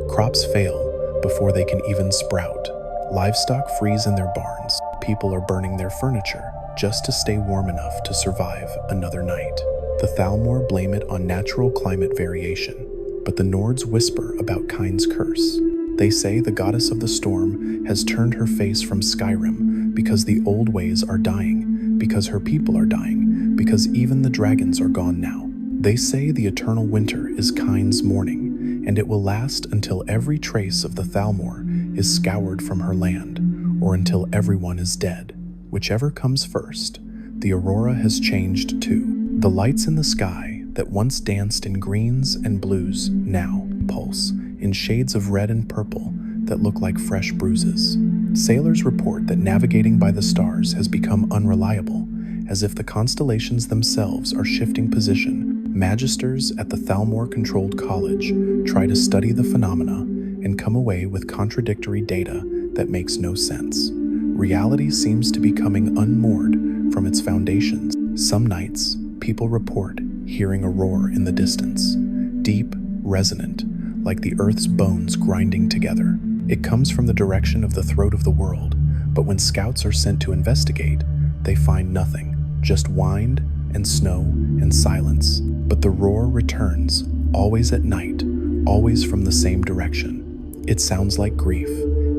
A: Crops fail before they can even sprout. Livestock freeze in their barns. People are burning their furniture just to stay warm enough to survive another night. The Thalmor blame it on natural climate variation, but the Nords whisper about Kind's curse. They say the goddess of the storm has turned her face from Skyrim because the old ways are dying, because her people are dying, because even the dragons are gone now. They say the eternal winter is Kind's mourning, and it will last until every trace of the Thalmor is scoured from her land, or until everyone is dead. Whichever comes first. The aurora has changed too. The lights in the sky that once danced in greens and blues now pulse in shades of red and purple that look like fresh bruises. Sailors report that navigating by the stars has become unreliable, as if the constellations themselves are shifting position. Magisters at the Thalmor-controlled college try to study the phenomena and come away with contradictory data that makes no sense. Reality seems to be coming unmoored from its foundations. Some nights, people report hearing a roar in the distance, deep, resonant, like the earth's bones grinding together. It comes from the direction of the throat of the world, but when scouts are sent to investigate, they find nothing, just wind and snow and silence. But the roar returns, always at night, always from the same direction. It sounds like grief.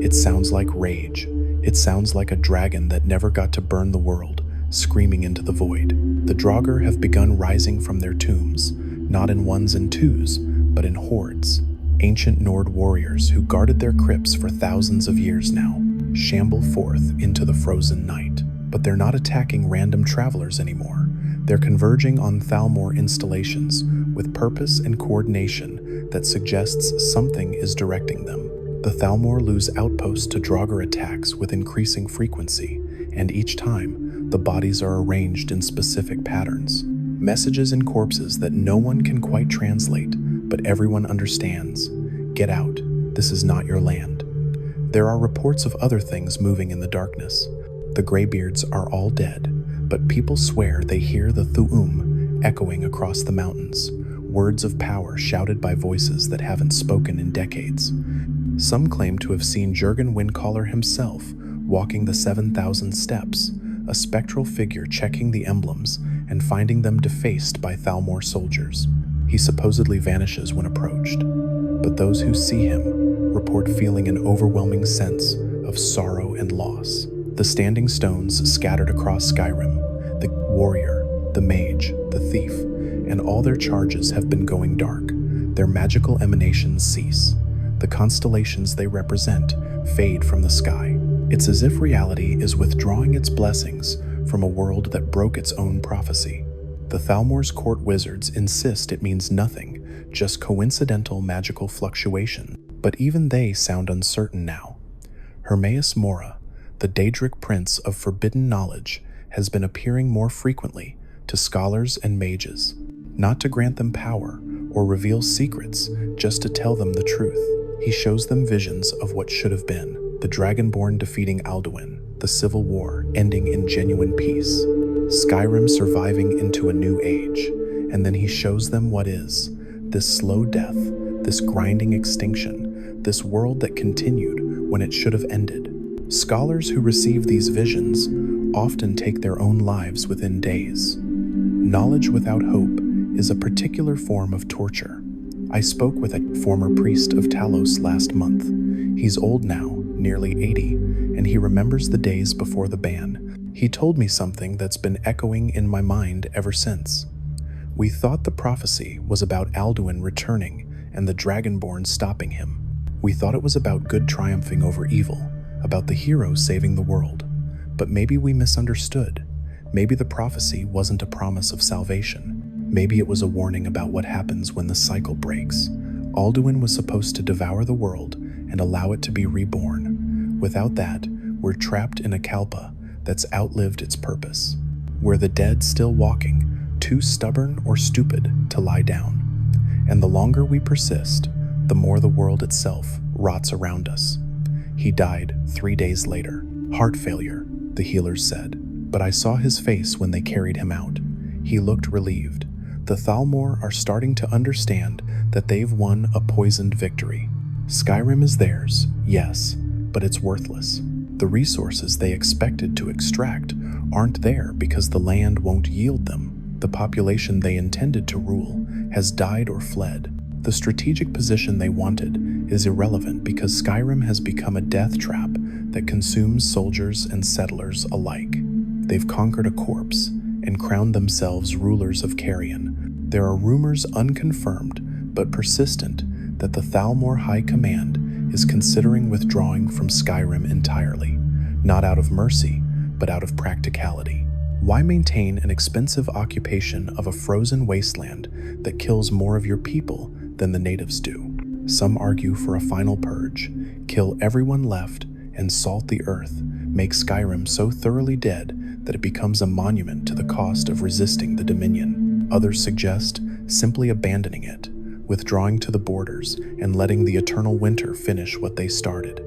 A: It sounds like rage. It sounds like a dragon that never got to burn the world, screaming into the void. The Draugr have begun rising from their tombs, not in ones and twos, but in hordes. Ancient Nord warriors who guarded their crypts for thousands of years now shamble forth into the frozen night. But they're not attacking random travelers anymore. They're converging on Thalmor installations with purpose and coordination that suggests something is directing them. The Thalmor lose outposts to Draugr attacks with increasing frequency, and each time, the bodies are arranged in specific patterns. Messages and corpses that no one can quite translate, but everyone understands. Get out. This is not your land. There are reports of other things moving in the darkness. The Greybeards are all dead, but people swear they hear the Thu'um echoing across the mountains. words of power shouted by voices that haven't spoken in decades. Some claim to have seen Jurgen Windcaller himself walking the 7,000 steps, a spectral figure checking the emblems and finding them defaced by Thalmor soldiers. He supposedly vanishes when approached, but those who see him report feeling an overwhelming sense of sorrow and loss. The standing stones scattered across Skyrim, the warrior, the mage, the thief, and all their charges have been going dark. Their magical emanations cease. The constellations they represent fade from the sky. It's as if reality is withdrawing its blessings from a world that broke its own prophecy. The Thalmor's court wizards insist it means nothing, just coincidental magical fluctuation, but even they sound uncertain now. Hermaeus Mora, the Daedric prince of forbidden knowledge, has been appearing more frequently to scholars and mages, not to grant them power or reveal secrets, just to tell them the truth. He shows them visions of what should have been, the Dragonborn defeating Alduin, the civil war ending in genuine peace, Skyrim surviving into a new age, and then he shows them what is, this slow death, this grinding extinction, this world that continued when it should have ended. Scholars who receive these visions often take their own lives within days. Knowledge without hope is a particular form of torture. I spoke with a former priest of Talos last month. He's old now, nearly 80, and he remembers the days before the ban. He told me something that's been echoing in my mind ever since. We thought the prophecy was about Alduin returning and the Dragonborn stopping him. We thought it was about good triumphing over evil, about the hero saving the world. But maybe we misunderstood. Maybe the prophecy wasn't a promise of salvation. Maybe it was a warning about what happens when the cycle breaks. Alduin was supposed to devour the world and allow it to be reborn. Without that, we're trapped in a kalpa that's outlived its purpose. We're the dead still walking, too stubborn or stupid to lie down. And the longer we persist, the more the world itself rots around us. He died 3 days later. Heart failure, the healers said. But I saw his face when they carried him out. He looked relieved. The Thalmor are starting to understand that they've won a poisoned victory. Skyrim is theirs, yes, but it's worthless. The resources they expected to extract aren't there because the land won't yield them. The population they intended to rule has died or fled. The strategic position they wanted is irrelevant because Skyrim has become a death trap that consumes soldiers and settlers alike. They've conquered a corpse and crowned themselves rulers of Carrion. There are rumors unconfirmed but persistent that the Thalmor High Command is considering withdrawing from Skyrim entirely, not out of mercy, but out of practicality. Why maintain an expensive occupation of a frozen wasteland that kills more of your people than the natives do? Some argue for a final purge, kill everyone left and salt the earth, make Skyrim so thoroughly dead that it becomes a monument to the cost of resisting the Dominion. Others suggest simply abandoning it, withdrawing to the borders and letting the eternal winter finish what they started.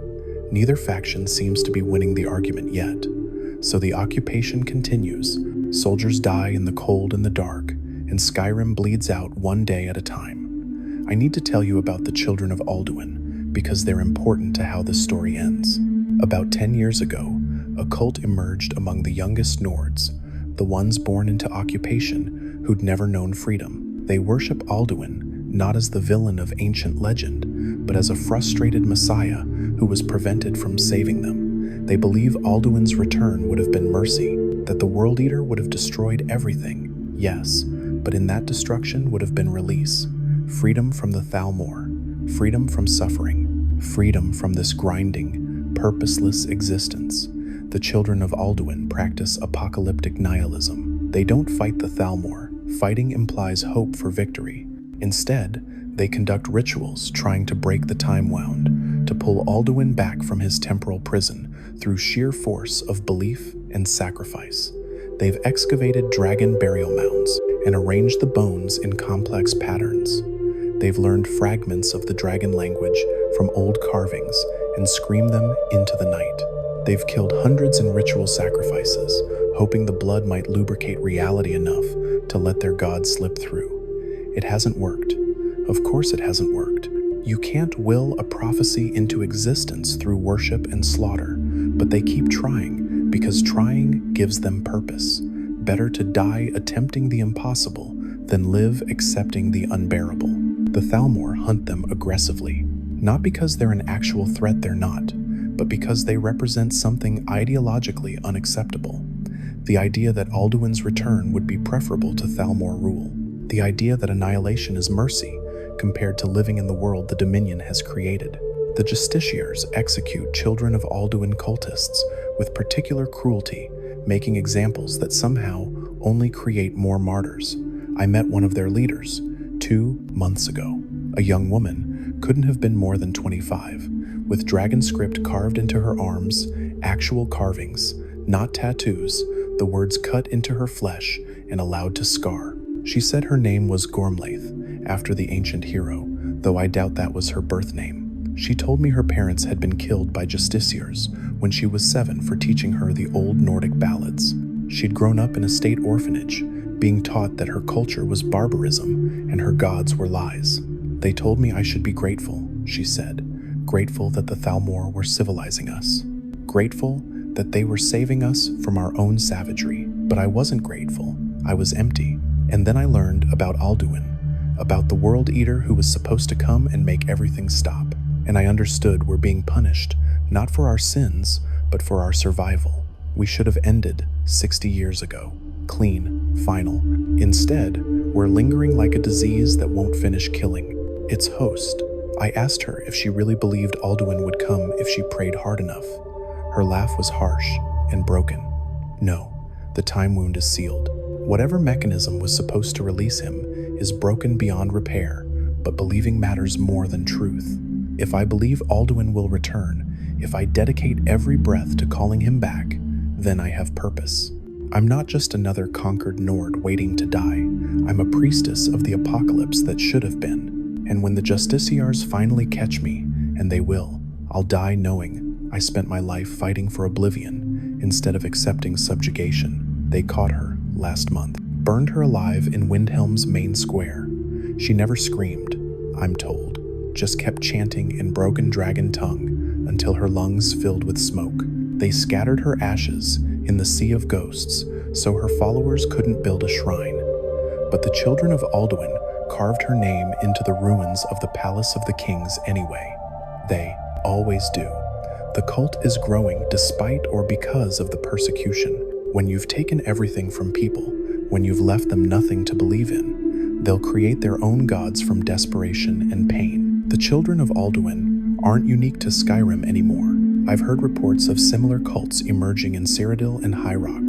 A: Neither faction seems to be winning the argument yet, so the occupation continues. Soldiers die in the cold and the dark, and Skyrim bleeds out one day at a time. I need to tell you about the children of Alduin, because they're important to how this story ends. About 10 years ago, a cult emerged among the youngest Nords, the ones born into occupation who'd never known freedom. They worship Alduin not as the villain of ancient legend, but as a frustrated messiah who was prevented from saving them. They believe Alduin's return would have been mercy, that the World Eater would have destroyed everything, yes, but in that destruction would have been release, freedom from the Thalmor, freedom from suffering, freedom from this grinding, purposeless existence. The children of Alduin practice apocalyptic nihilism. They don't fight the Thalmor. Fighting implies hope for victory. Instead, they conduct rituals trying to break the time wound, to pull Alduin back from his temporal prison through sheer force of belief and sacrifice. They've excavated dragon burial mounds and arranged the bones in complex patterns. They've learned fragments of the dragon language from old carvings and screamed them into the night. They've killed hundreds in ritual sacrifices, hoping the blood might lubricate reality enough to let their god slip through. It hasn't worked. Of course it hasn't worked. You can't will a prophecy into existence through worship and slaughter, but they keep trying because trying gives them purpose. Better to die attempting the impossible than live accepting the unbearable. The Thalmor hunt them aggressively, not because they're an actual threat, they're not, but because they represent something ideologically unacceptable. The idea that Alduin's return would be preferable to Thalmor rule. The idea that annihilation is mercy compared to living in the world the Dominion has created. The Justiciars execute children of Alduin cultists with particular cruelty, making examples that somehow only create more martyrs. I met one of their leaders 2 months ago. A young woman, couldn't have been more than 25, with dragon script carved into her arms, actual carvings, not tattoos, the words cut into her flesh and allowed to scar. She said her name was Gormlaith, after the ancient hero, though I doubt that was her birth name. She told me her parents had been killed by justiciars when she was 7 for teaching her the old Nordic ballads. She'd grown up in a state orphanage, being taught that her culture was barbarism and her gods were lies. They told me I should be grateful, she said, grateful that the Thalmor were civilizing us, grateful that they were saving us from our own savagery. But I wasn't grateful, I was empty. And then I learned about Alduin, about the world eater who was supposed to come and make everything stop. And I understood we're being punished, not for our sins, but for our survival. We should have ended 60 years ago. Clean, final. Instead, we're lingering like a disease that won't finish killing its host. I asked her if she really believed Alduin would come if she prayed hard enough. Her laugh was harsh and broken. No, the time wound is sealed. Whatever mechanism was supposed to release him is broken beyond repair, but believing matters more than truth. If I believe Alduin will return, if I dedicate every breath to calling him back, then I have purpose. I'm not just another conquered Nord waiting to die. I'm a priestess of the apocalypse that should have been. And when the Justiciars finally catch me, and they will, I'll die knowing I spent my life fighting for oblivion instead of accepting subjugation. They caught her last month, burned her alive in Windhelm's main square. She never screamed, I'm told, just kept chanting in broken dragon tongue until her lungs filled with smoke. They scattered her ashes in the sea of ghosts so her followers couldn't build a shrine. But the children of Alduin carved her name into the ruins of the Palace of the Kings anyway. They always do. The cult is growing despite or because of the persecution. When you've taken everything from people, when you've left them nothing to believe in, they'll create their own gods from desperation and pain. The children of Alduin aren't unique to Skyrim anymore. I've heard reports of similar cults emerging in Cyrodiil and High Rock,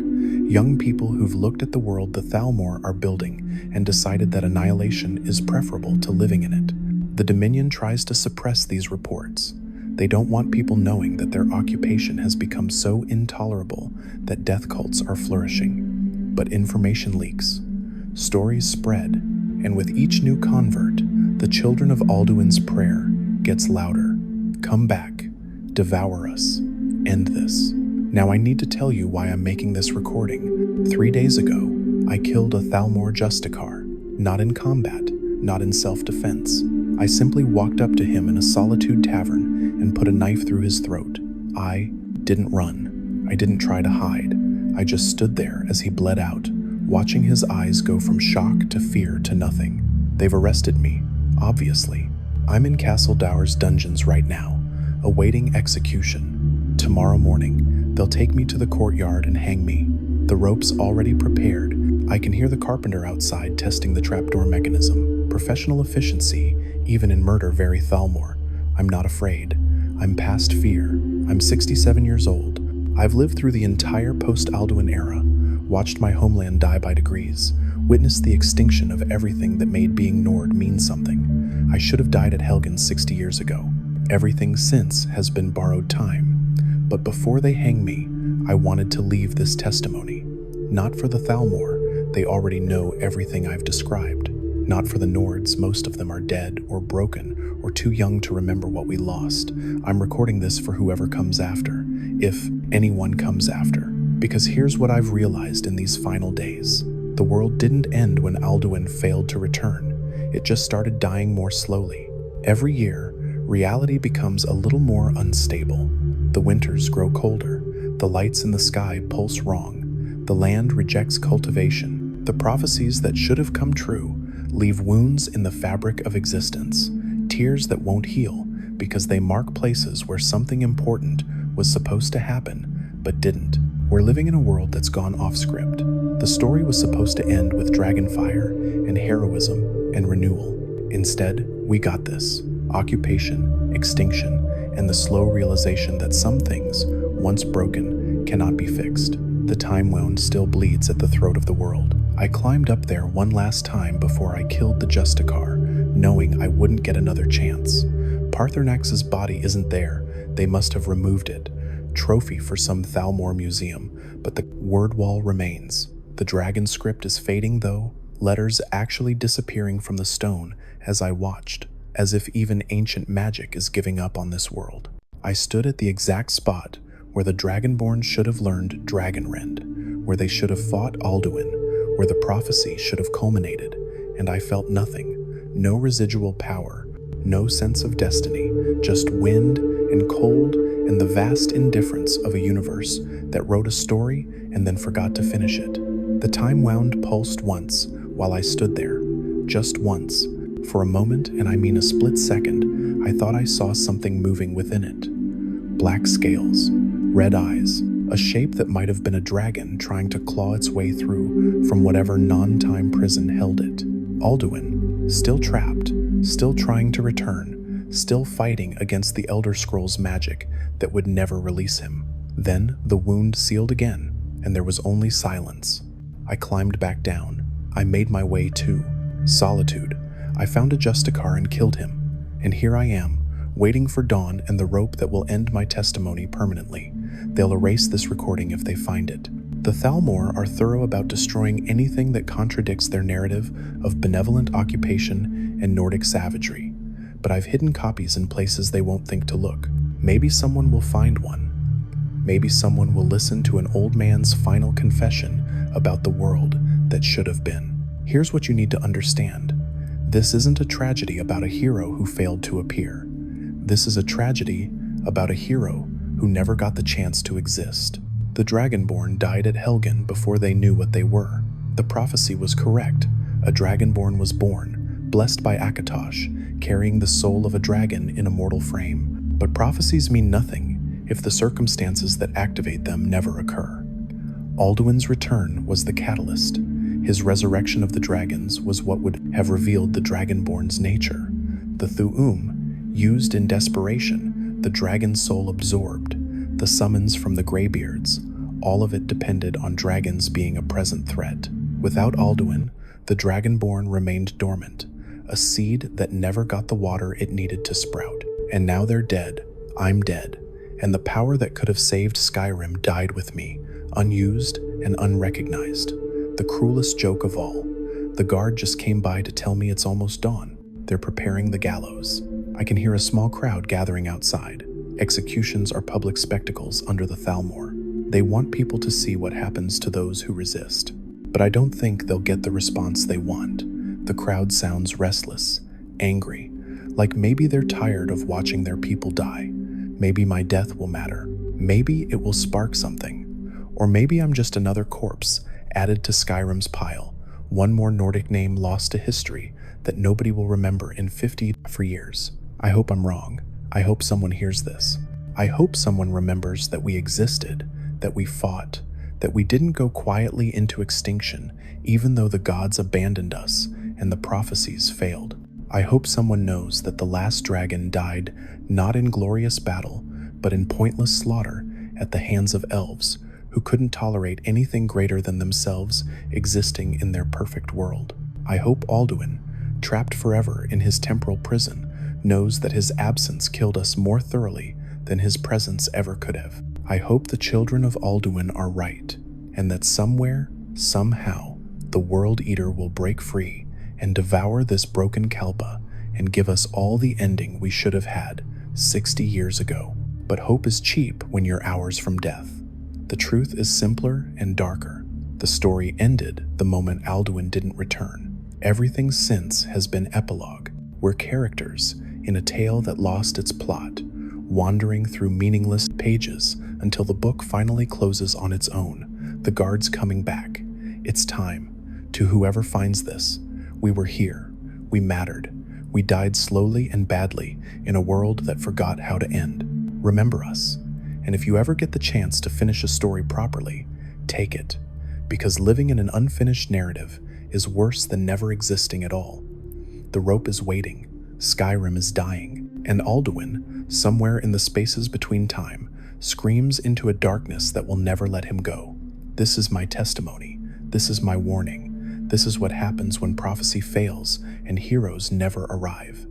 A: young people who've looked at the world the Thalmor are building and decided that annihilation is preferable to living in it. The Dominion tries to suppress these reports. They don't want people knowing that their occupation has become so intolerable that death cults are flourishing. But information leaks, stories spread, and with each new convert, the children of Alduin's prayer gets louder. Come back, devour us, end this. Now I need to tell you why I'm making this recording. 3 days ago, I killed a Thalmor Justicar, not in combat, not in self-defense. I simply walked up to him in a solitude tavern and put a knife through his throat. I didn't run. I didn't try to hide. I just stood there as he bled out, watching his eyes go from shock to fear to nothing. They've arrested me, obviously. I'm in Castle Dour's dungeons right now, awaiting execution. Tomorrow morning, they'll take me to the courtyard and hang me. The rope's already prepared. I can hear the carpenter outside testing the trapdoor mechanism. Professional efficiency, even in murder, very Thalmor. I'm not afraid. I'm past fear. I'm 67 years old. I've lived through the entire post-Alduin era, watched my homeland die by degrees, witnessed the extinction of everything that made being Nord mean something. I should have died at Helgen 60 years ago. Everything since has been borrowed time. But before they hang me, I wanted to leave this testimony. Not for the Thalmor, they already know everything I've described. Not for the Nords, most of them are dead or broken or too young to remember what we lost. I'm recording this for whoever comes after, if anyone comes after. Because here's what I've realized in these final days. The world didn't end when Alduin failed to return. it just started dying more slowly. Every year, reality becomes a little more unstable. The winters grow colder, the lights in the sky pulse wrong, the land rejects cultivation. The prophecies that should have come true leave wounds in the fabric of existence, tears that won't heal because they mark places where something important was supposed to happen but didn't. We're living in a world that's gone off script. The story was supposed to end with dragonfire and heroism and renewal. Instead, we got this: occupation, extinction, and the slow realization that some things, once broken, cannot be fixed. The time wound still bleeds at the throat of the world. I climbed up there one last time before I killed the Justicar, knowing I wouldn't get another chance. Paarthurnax's body isn't there. They must have removed it. Trophy for some Thalmor museum, but the word wall remains. The dragon script is fading though, letters actually disappearing from the stone as I watched, as if even ancient magic is giving up on this world. I stood at the exact spot where the Dragonborn should have learned Dragonrend, where they should have fought Alduin, where the prophecy should have culminated, and I felt nothing, no residual power, no sense of destiny, just wind and cold and the vast indifference of a universe that wrote a story and then forgot to finish it. The time wound pulsed once while I stood there, just once. For a moment, and I mean a split second, I thought I saw something moving within it. Black scales, red eyes, a shape that might have been a dragon trying to claw its way through from whatever non-time prison held it. Alduin, still trapped, still trying to return, still fighting against the Elder Scrolls magic that would never release him. Then the wound sealed again, and there was only silence. I climbed back down. I made my way to solitude. I found a Justicar and killed him. And here I am, waiting for dawn and the rope that will end my testimony permanently. They'll erase this recording if they find it. The Thalmor are thorough about destroying anything that contradicts their narrative of benevolent occupation and Nordic savagery. But I've hidden copies in places they won't think to look. Maybe someone will find one. Maybe someone will listen to an old man's final confession about the world that should have been. Here's what you need to understand. This isn't a tragedy about a hero who failed to appear. This is a tragedy about a hero who never got the chance to exist. The Dragonborn died at Helgen before they knew what they were. The prophecy was correct. A Dragonborn was born, blessed by Akatosh, carrying the soul of a dragon in a mortal frame. But prophecies mean nothing if the circumstances that activate them never occur. Alduin's return was the catalyst. His resurrection of the dragons was what would have revealed the Dragonborn's nature. The Thu'um, used in desperation, the dragon soul absorbed, the summons from the Greybeards, all of it depended on dragons being a present threat. Without Alduin, the Dragonborn remained dormant, a seed that never got the water it needed to sprout. And now they're dead, I'm dead, and the power that could have saved Skyrim died with me, unused and unrecognized. The cruelest joke of all. The guard just came by to tell me it's almost dawn. They're preparing the gallows. I can hear a small crowd gathering outside. Executions are public spectacles under the Thalmor. They want people to see what happens to those who resist. But I don't think they'll get the response they want. The crowd sounds restless, angry, like maybe they're tired of watching their people die. Maybe my death will matter. Maybe it will spark something. Or maybe I'm just another corpse added to Skyrim's pile, one more Nordic name lost to history that nobody will remember in 50 years. I hope I'm wrong. I hope someone hears this. I hope someone remembers that we existed, that we fought, that we didn't go quietly into extinction even though the gods abandoned us and the prophecies failed. I hope someone knows that the last dragon died not in glorious battle, but in pointless slaughter at the hands of elves who couldn't tolerate anything greater than themselves existing in their perfect world. I hope Alduin, trapped forever in his temporal prison, knows that his absence killed us more thoroughly than his presence ever could have. I hope the children of Alduin are right, and that somewhere, somehow, the World Eater will break free and devour this broken Kalpa and give us all the ending we should have had 60 years ago. But hope is cheap when you're hours from death. The truth is simpler and darker. The story ended the moment Alduin didn't return. Everything since has been epilogue. We're characters in a tale that lost its plot, wandering through meaningless pages until the book finally closes on its own, the guards coming back. It's time. To whoever finds this, we were here. We mattered. We died slowly and badly in a world that forgot how to end. Remember us. And if you ever get the chance to finish a story properly, take it. Because living in an unfinished narrative is worse than never existing at all. The rope is waiting, Skyrim is dying, and Alduin, somewhere in the spaces between time, screams into a darkness that will never let him go. This is my testimony. This is my warning. This is what happens when prophecy fails and heroes never arrive.